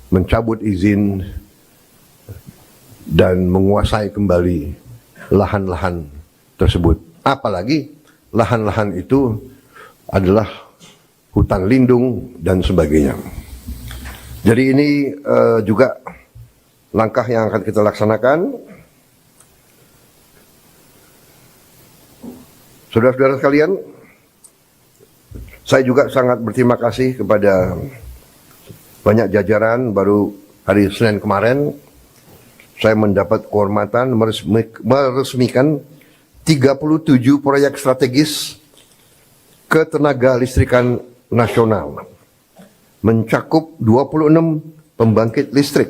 mencabut izin dan menguasai kembali lahan-lahan tersebut. Apalagi lahan-lahan itu adalah hutan lindung dan sebagainya. Jadi ini juga langkah yang akan kita laksanakan. Saudara-saudara sekalian, saya juga sangat berterima kasih kepada banyak jajaran. Baru hari Senin kemarin saya mendapat kehormatan meresmikan 37 proyek strategis ketenaga listrikan nasional, mencakup 26 pembangkit listrik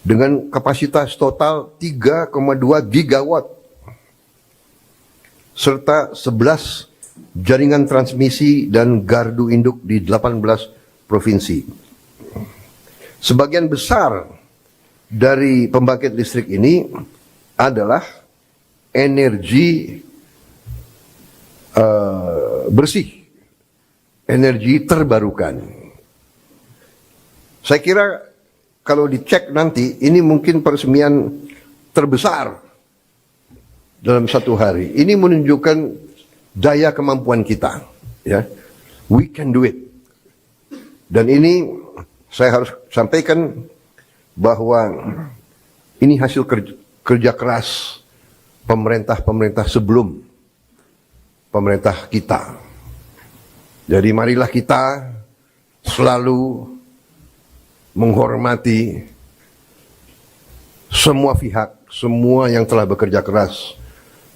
dengan kapasitas total 3,2 gigawatt serta 11 jaringan transmisi dan gardu induk di 18 provinsi. Sebagian besar dari pembangkit listrik ini adalah energi bersih, energi terbarukan. Saya kira kalau dicek nanti, ini mungkin peresmian terbesar dalam satu hari. Ini menunjukkan daya kemampuan kita, ya. We can do it. Dan ini saya harus sampaikan bahwa ini hasil kerja keras pemerintah-pemerintah sebelum pemerintah kita. Jadi marilah kita selalu menghormati semua pihak, semua yang telah bekerja keras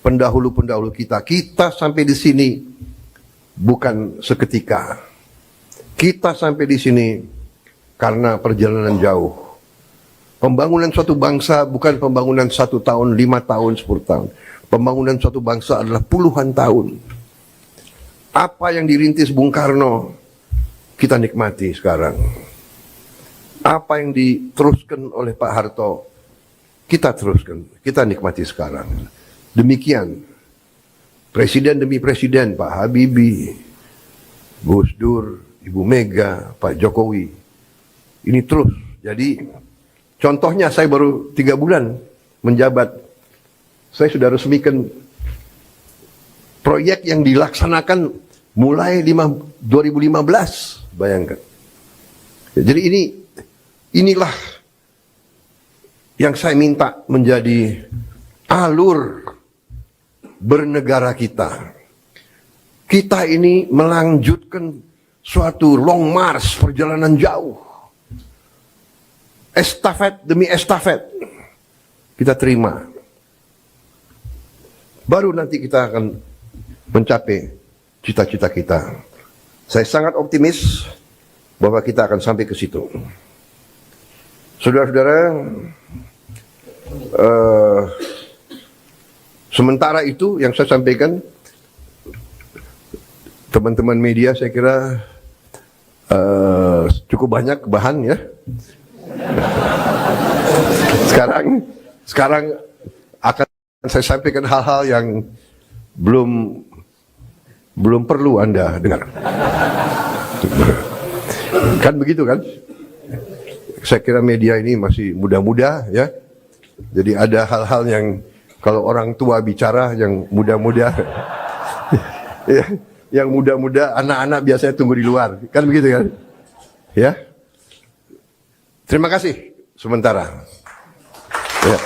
pendahulu-pendahulu kita. Kita sampai di sini bukan seketika. Kita sampai di sini karena perjalanan jauh. Pembangunan suatu bangsa bukan pembangunan 1 tahun, 5 tahun, 10 tahun. Pembangunan suatu bangsa adalah puluhan tahun. Apa yang dirintis Bung Karno, kita nikmati sekarang. Apa yang diteruskan oleh Pak Harto, kita teruskan, kita nikmati sekarang. Demikian, presiden demi presiden, Pak Habibie, Gus Dur, Ibu Mega, Pak Jokowi, ini terus. Jadi, contohnya saya baru 3 bulan menjabat, saya sudah resmikan proyek yang dilaksanakan mulai 2015, bayangkan. Jadi inilah yang saya minta menjadi alur bernegara kita. Kita ini melanjutkan suatu long march, perjalanan jauh. Estafet demi estafet kita terima. Baru nanti kita akan mencapai cita-cita kita. Saya sangat optimis bahwa kita akan sampai ke situ. Saudara-saudara, sementara itu yang saya sampaikan, teman-teman media saya kira cukup banyak bahan ya. Sekarang akan saya sampaikan hal-hal yang belum perlu Anda dengar. Kan begitu kan? Saya kira media ini masih muda-muda ya. Jadi ada hal-hal yang kalau orang tua bicara yang muda-muda ya, yang muda-muda anak-anak biasanya tunggu di luar. Kan begitu kan? Ya. Terima kasih sementara. Ya.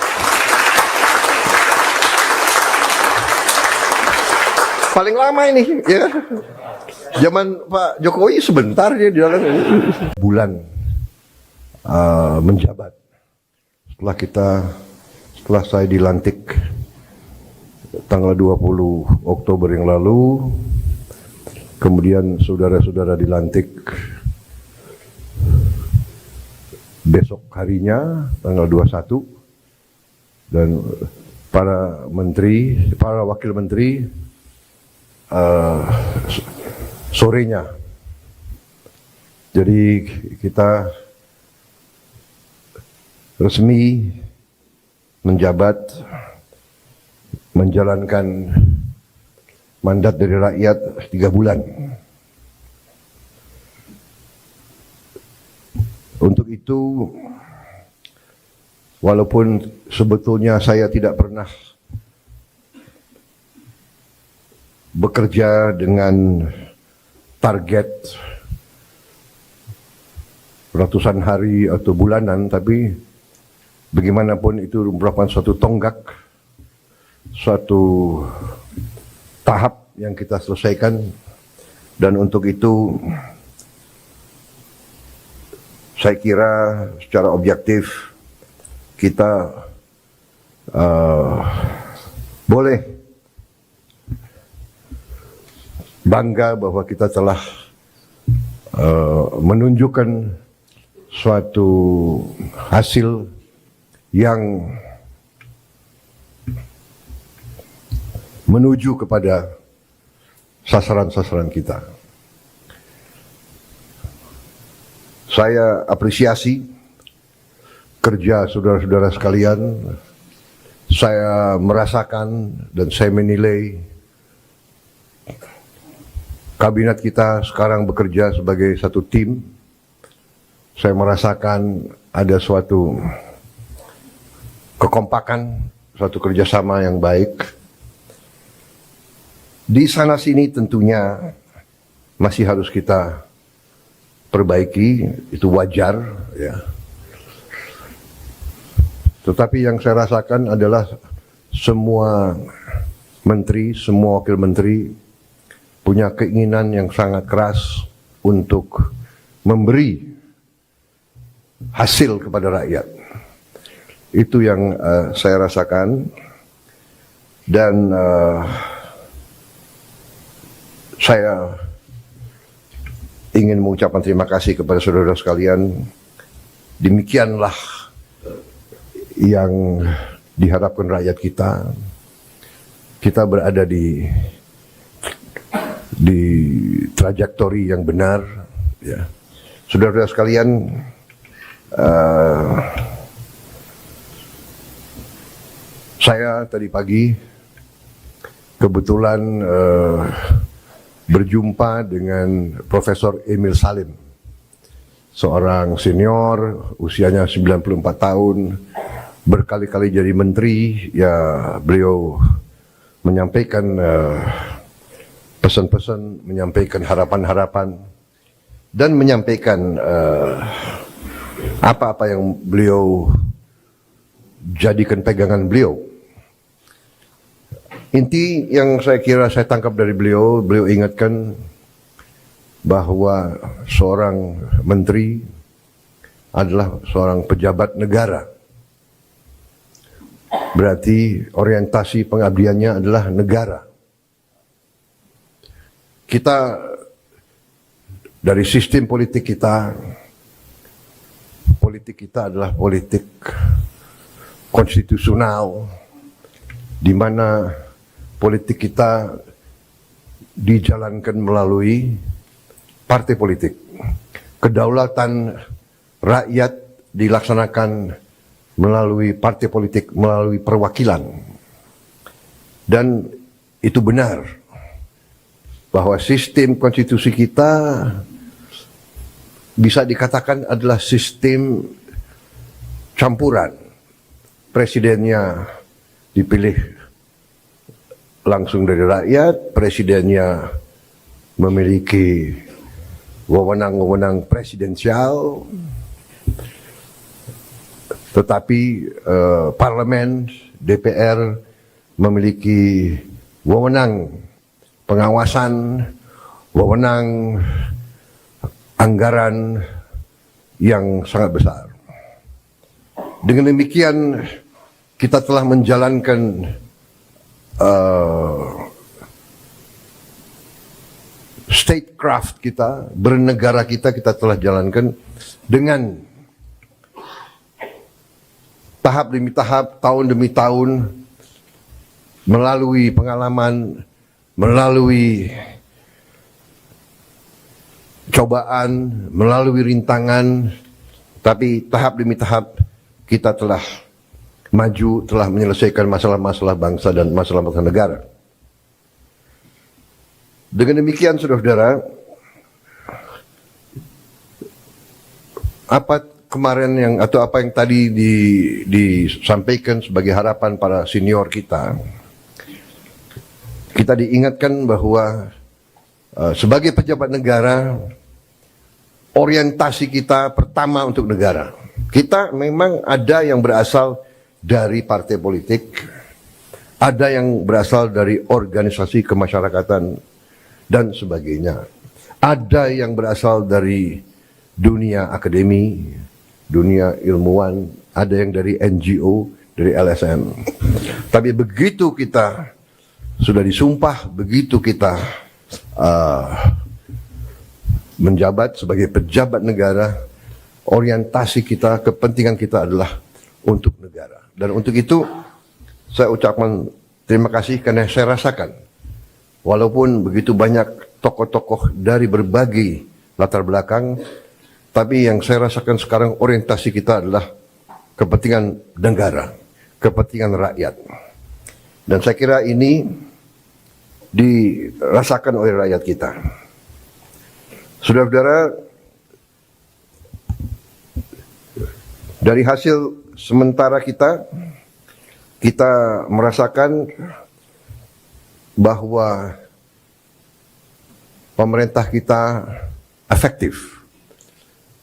Paling lama ini ya. Zaman Pak Jokowi sebentar dia di dalam bulan menjabat. Setelah saya dilantik tanggal 20 Oktober yang lalu, kemudian saudara-saudara dilantik besok harinya tanggal 21, dan para menteri, para wakil menteri sorenya. Jadi kita resmi menjabat, menjalankan mandat dari rakyat 3 bulan. Untuk itu, walaupun sebetulnya saya tidak pernah bekerja dengan target ratusan hari atau bulanan, tapi bagaimanapun itu merupakan suatu tonggak, suatu tahap yang kita selesaikan, dan untuk itu saya kira secara objektif kita boleh bangga bahwa kita telah menunjukkan suatu hasil yang menuju kepada sasaran-sasaran kita. Saya apresiasi kerja saudara-saudara sekalian. Saya merasakan dan saya menilai kabinet kita sekarang bekerja sebagai satu tim. Saya merasakan ada suatu kekompakan, suatu kerjasama yang baik. Di sana sini tentunya masih harus kita perbaiki, itu wajar ya. Tetapi yang saya rasakan adalah semua menteri, semua wakil menteri punya keinginan yang sangat keras untuk memberi hasil kepada rakyat. Itu yang saya rasakan. Dan saya ingin mengucapkan terima kasih kepada saudara sekalian. Demikianlah yang diharapkan rakyat kita. Kita berada di trajektori yang benar. Ya. Saudara-saudara sekalian, saya tadi pagi kebetulan berjumpa dengan Profesor Emil Salim, seorang senior, usianya 94 tahun, berkali-kali jadi menteri. Ya, beliau menyampaikan pesan-pesan, menyampaikan harapan-harapan, dan menyampaikan apa-apa yang beliau jadikan pegangan beliau. Inti yang saya kira saya tangkap dari beliau, beliau ingatkan bahwa seorang menteri adalah seorang pejabat negara. Berarti orientasi pengabdiannya adalah negara. Kita dari sistem politik kita adalah politik konstitusional, di mana politik kita dijalankan melalui partai politik. Kedaulatan rakyat dilaksanakan melalui partai politik, melalui perwakilan. Dan itu benar bahwa sistem konstitusi kita bisa dikatakan adalah sistem campuran. Presidennya dipilih langsung dari rakyat, presidennya memiliki wewenang-wewenang presidensial, tetapi parlemen, DPR memiliki wewenang pengawasan, wewenang anggaran yang sangat besar. Dengan demikian, kita telah menjalankan statecraft kita, bernegara kita telah jalankan dengan tahap demi tahap, tahun demi tahun, melalui pengalaman, melalui cobaan, melalui rintangan, tapi tahap demi tahap kita telah maju, telah menyelesaikan masalah-masalah bangsa dan masalah-masalah negara. Dengan demikian, saudara-saudara, apa yang tadi disampaikan sebagai harapan para senior kita diingatkan bahwa sebagai pejabat negara, orientasi kita pertama untuk negara. Kita memang ada yang berasal dari partai politik, ada yang berasal dari organisasi kemasyarakatan dan sebagainya. Ada yang berasal dari dunia akademi, dunia ilmuwan, ada yang dari NGO, dari LSM. Tapi begitu kita sudah disumpah, begitu kita menjabat sebagai pejabat negara, orientasi kita, kepentingan kita adalah untuk negara. Dan untuk itu saya ucapkan terima kasih karena saya rasakan walaupun begitu banyak tokoh-tokoh dari berbagai latar belakang, tapi yang saya rasakan sekarang orientasi kita adalah kepentingan negara, kepentingan rakyat. Dan saya kira ini dirasakan oleh rakyat kita. Saudara-saudara, dari hasil sementara kita merasakan bahwa pemerintah kita efektif.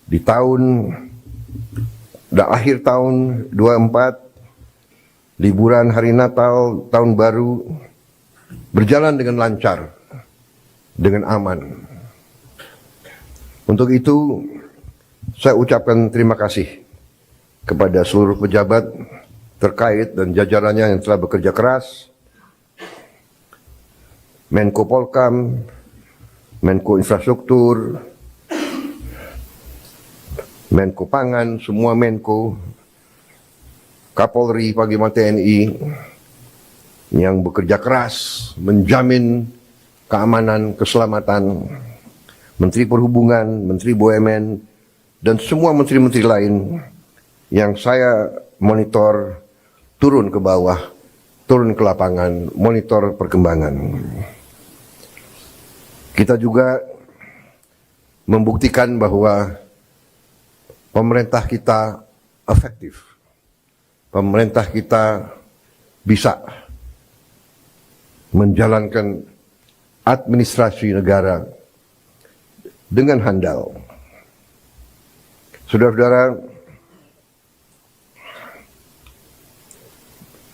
Di akhir tahun 24, liburan hari Natal, tahun baru, berjalan dengan lancar, dengan aman. Untuk itu, saya ucapkan terima kasih kepada seluruh pejabat terkait dan jajarannya yang telah bekerja keras Menko Polkam, Menko Infrastruktur, Menko Pangan, semua Menko, Kapolri, Panglima TNI yang bekerja keras menjamin keamanan, keselamatan, Menteri Perhubungan, Menteri BUMN, dan semua menteri-menteri lain yang saya monitor turun ke bawah, turun ke lapangan, monitor perkembangan. Kita juga membuktikan bahwa pemerintah kita efektif. Pemerintah kita bisa menjalankan administrasi negara dengan handal. Saudara-saudara,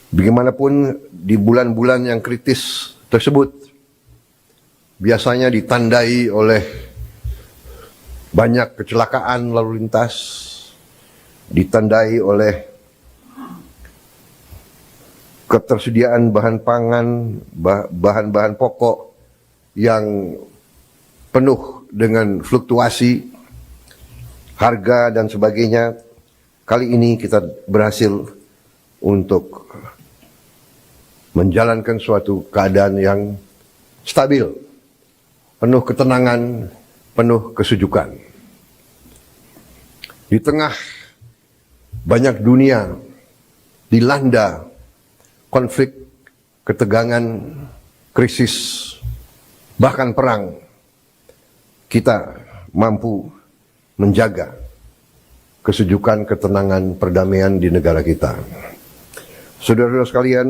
bagaimanapun di bulan-bulan yang kritis tersebut biasanya ditandai oleh banyak kecelakaan lalu lintas, ditandai oleh ketersediaan bahan pangan, bahan-bahan pokok yang penuh dengan fluktuasi harga dan sebagainya. Kali ini kita berhasil untuk menjalankan suatu keadaan yang stabil, penuh ketenangan, penuh kesejukan. Di tengah banyak dunia dilanda konflik, ketegangan, krisis, bahkan perang, kita mampu menjaga kesejukan, ketenangan, perdamaian di negara kita. Saudara-saudara sekalian,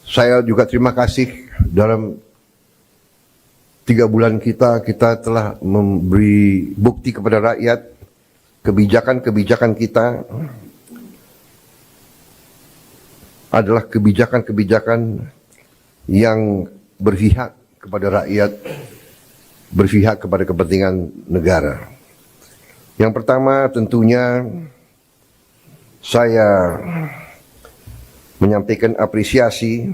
saya juga terima kasih dalam 3 bulan kita telah memberi bukti kepada rakyat kebijakan-kebijakan kita adalah kebijakan-kebijakan yang berpihak kepada rakyat, berpihak kepada kepentingan negara. Yang pertama tentunya saya menyampaikan apresiasi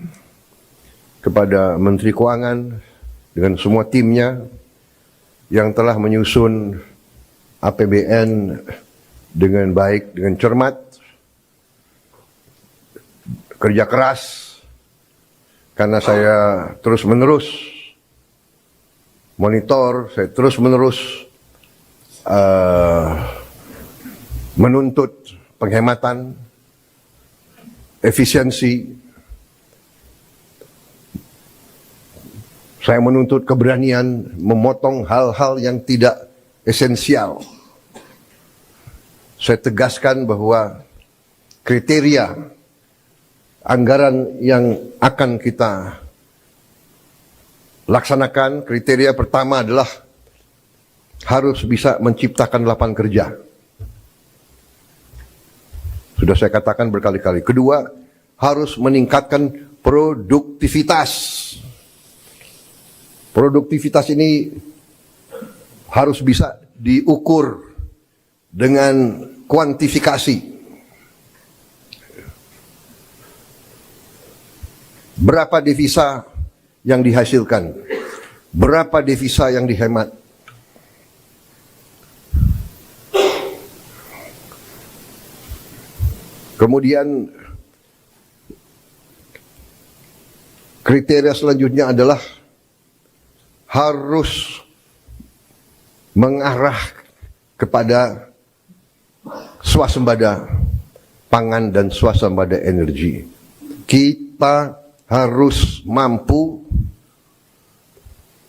kepada Menteri Keuangan dengan semua timnya yang telah menyusun APBN dengan baik, dengan cermat, kerja keras, karena saya terus-menerus monitor, saya terus-menerus menuntut penghematan, efisiensi. Saya menuntut keberanian memotong hal-hal yang tidak esensial. Saya tegaskan bahwa kriteria anggaran yang akan kita laksanakan, kriteria pertama adalah harus bisa menciptakan lapangan kerja. Sudah saya katakan berkali-kali. Kedua, harus meningkatkan produktivitas. Produktivitas ini harus bisa diukur dengan kuantifikasi. Berapa devisa yang dihasilkan? Berapa devisa yang dihemat? Kemudian kriteria selanjutnya adalah harus mengarah kepada swasembada pangan dan swasembada energi. Kita harus mampu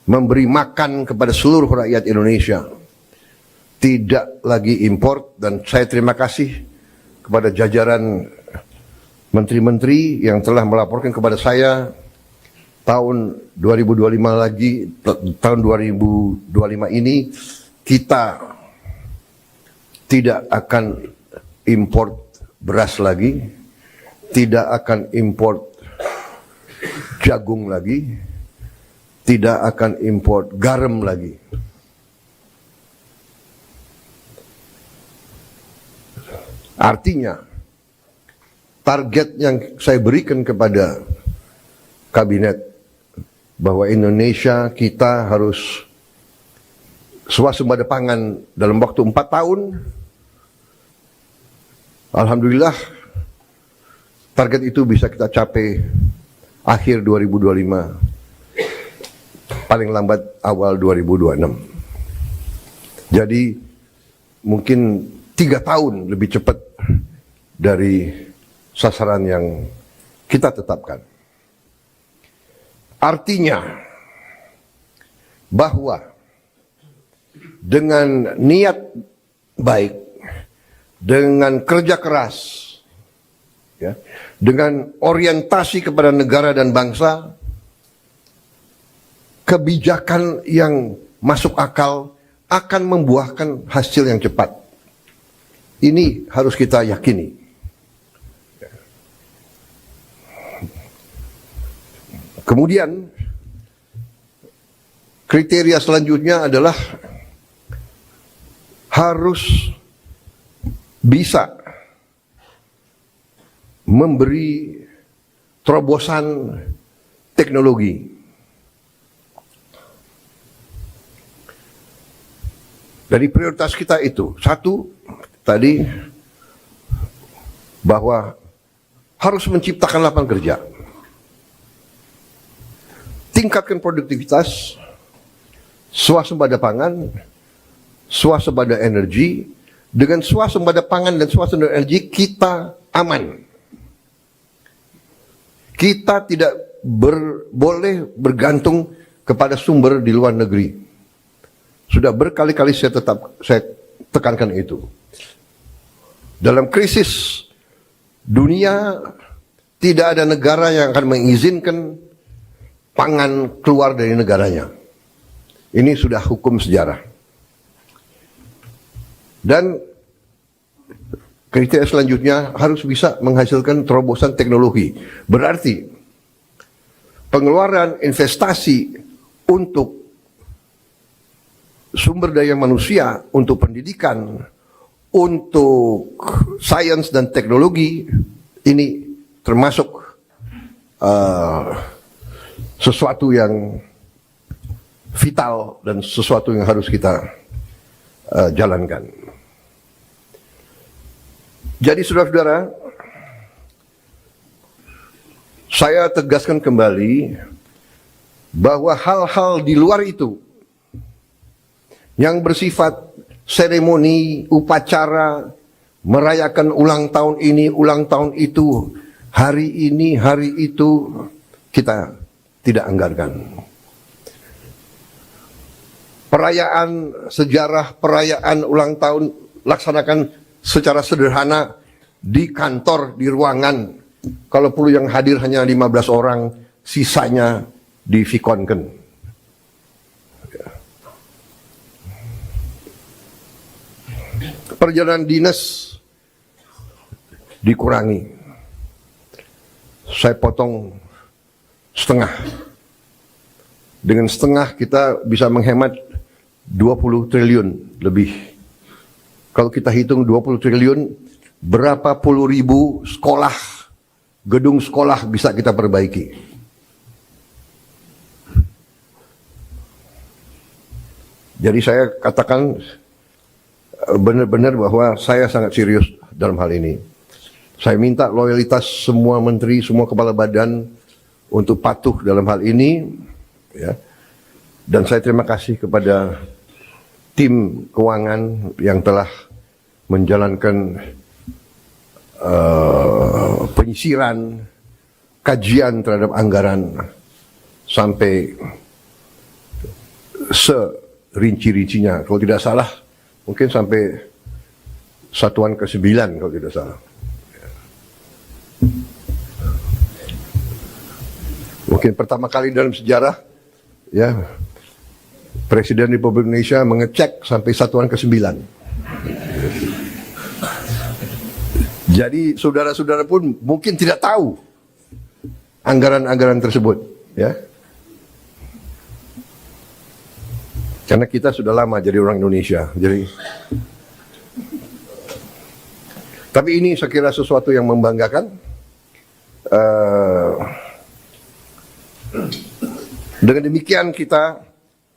memberi makan kepada seluruh rakyat Indonesia. Tidak lagi import, dan saya terima kasih kepada jajaran menteri-menteri yang telah melaporkan kepada saya tahun 2025 lagi, tahun 2025 ini kita tidak akan import beras lagi, tidak akan import jagung lagi, tidak akan import garam lagi. Artinya, target yang saya berikan kepada kabinet bahwa Indonesia kita harus swasembada pangan dalam waktu 4 tahun. Alhamdulillah target itu bisa kita capai akhir 2025, paling lambat awal 2026. Jadi mungkin 3 tahun lebih cepat dari sasaran yang kita tetapkan. Artinya bahwa dengan niat baik, dengan kerja keras, ya, dengan orientasi kepada negara dan bangsa, kebijakan yang masuk akal akan membuahkan hasil yang cepat. Ini harus kita yakini. Kemudian kriteria selanjutnya adalah harus bisa memberi terobosan teknologi. Dari prioritas kita itu, satu tadi bahwa harus menciptakan lapangan kerja, tingkatkan produktivitas, swasembada pangan, swasembada energi. Dengan swasembada pangan dan swasembada energi kita aman. Kita tidak boleh bergantung kepada sumber di luar negeri. Sudah berkali-kali saya tekankan itu. Dalam krisis dunia tidak ada negara yang akan mengizinkan pangan keluar dari negaranya. Ini sudah hukum sejarah. Dan kriteria selanjutnya harus bisa menghasilkan terobosan teknologi. Berarti pengeluaran investasi untuk sumber daya manusia, untuk pendidikan, untuk sains dan teknologi, ini termasuk sesuatu yang vital dan sesuatu yang harus kita jalankan. Jadi saudara-saudara, saya tegaskan kembali bahwa hal-hal di luar itu yang bersifat seremoni, upacara, merayakan ulang tahun ini, ulang tahun itu, hari ini, hari itu, kita tidak anggarkan. Perayaan sejarah, perayaan ulang tahun laksanakan secara sederhana di kantor, di ruangan. Kalau perlu yang hadir hanya 15 orang, sisanya di Vikonken. Perjalanan dinas dikurangi. Saya potong setengah. Dengan setengah kita bisa menghemat 20 triliun lebih. Kalau kita hitung 20 triliun, berapa puluh ribu sekolah, gedung sekolah bisa kita perbaiki. Jadi saya katakan benar-benar bahwa saya sangat serius dalam hal ini. Saya minta loyalitas semua menteri, semua kepala badan untuk patuh dalam hal ini, ya. Dan saya terima kasih kepada tim keuangan yang telah menjalankan penyisiran, kajian terhadap anggaran sampai serinci-rincinya. Kalau tidak salah, mungkin sampai satuan ke-9 kalau tidak salah. Mungkin pertama kali dalam sejarah, ya, Presiden Republik Indonesia mengecek sampai satuan ke-9. Jadi saudara-saudara pun mungkin tidak tahu anggaran-anggaran tersebut, ya. Karena kita sudah lama jadi orang Indonesia. Tapi ini saya kira sesuatu yang membanggakan. Dengan demikian kita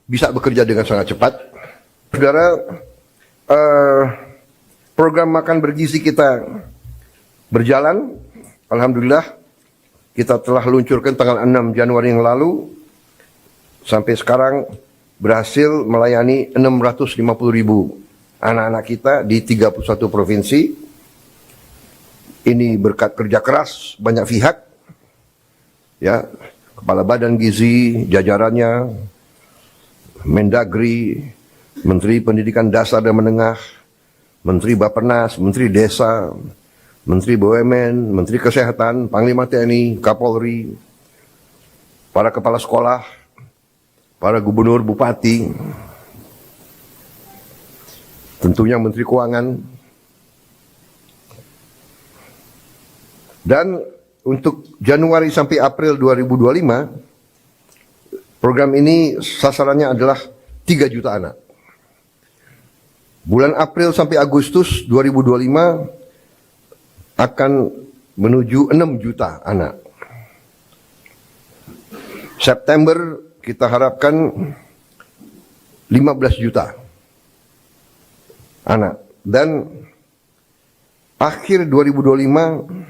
bisa bekerja dengan sangat cepat. Saudara, program makan bergizi kita berjalan. Alhamdulillah, kita telah luncurkan tanggal 6 Januari yang lalu. Sampai sekarang berhasil melayani 650.000 anak-anak kita di 31 provinsi. Ini berkat kerja keras banyak pihak, ya, Kepala Badan Gizi, jajarannya, Mendagri, Menteri Pendidikan Dasar dan Menengah, Menteri Bappenas, Menteri Desa, Menteri BUMN, Menteri Kesehatan, Panglima TNI, Kapolri, para kepala sekolah, para gubernur, bupati, tentunya Menteri Keuangan. Dan untuk Januari sampai April 2025, program ini sasarannya adalah 3 juta anak. Bulan April sampai Agustus 2025 akan menuju 6 juta anak. September kita harapkan 15 juta anak. Dan akhir 2025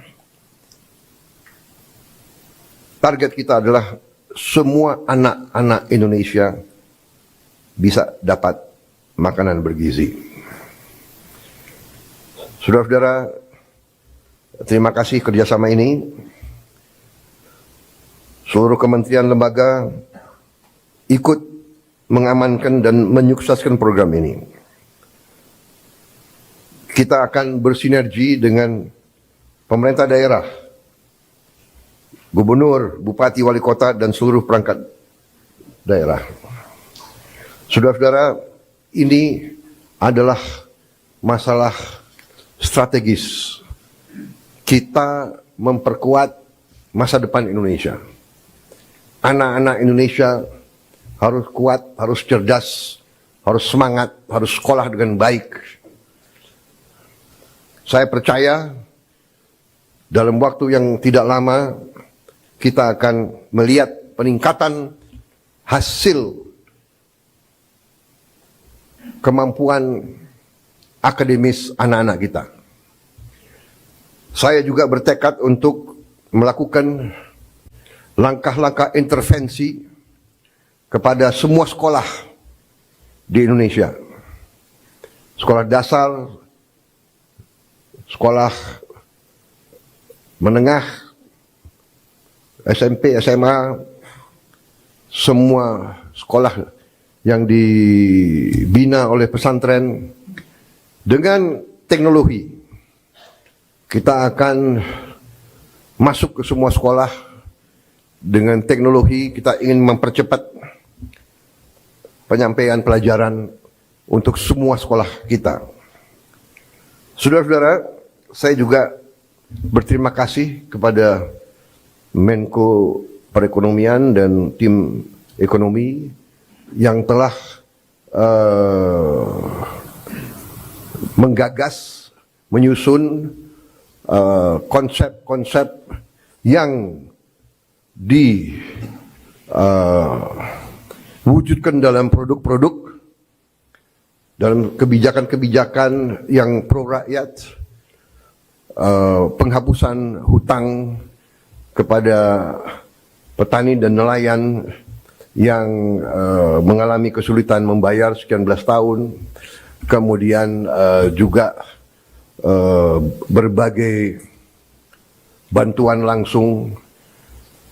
target kita adalah semua anak-anak Indonesia bisa dapat makanan bergizi. Saudara-saudara, terima kasih kerjasama ini. Seluruh kementerian lembaga ikut mengamankan dan menyukseskan program ini. Kita akan bersinergi dengan pemerintah daerah, gubernur, bupati, wali kota, dan seluruh perangkat daerah. Saudara-saudara, ini adalah masalah strategis. Kita memperkuat masa depan Indonesia. Anak-anak Indonesia harus kuat, harus cerdas, harus semangat, harus sekolah dengan baik. Saya percaya dalam waktu yang tidak lama kita akan melihat peningkatan hasil kemampuan akademis anak-anak kita. Saya juga bertekad untuk melakukan langkah-langkah intervensi kepada semua sekolah di Indonesia. Sekolah dasar, sekolah menengah, SMP, SMA, semua sekolah yang dibina oleh pesantren dengan teknologi. Kita akan masuk ke semua sekolah dengan teknologi. Kita ingin mempercepat penyampaian pelajaran untuk semua sekolah kita. Saudara-saudara, saya juga berterima kasih kepada Menko Perekonomian dan tim ekonomi yang telah menggagas, menyusun konsep-konsep yang diwujudkan dalam produk-produk, dalam kebijakan-kebijakan yang pro rakyat, penghapusan hutang kepada petani dan nelayan yang mengalami kesulitan membayar sekian belas tahun, kemudian juga berbagai bantuan langsung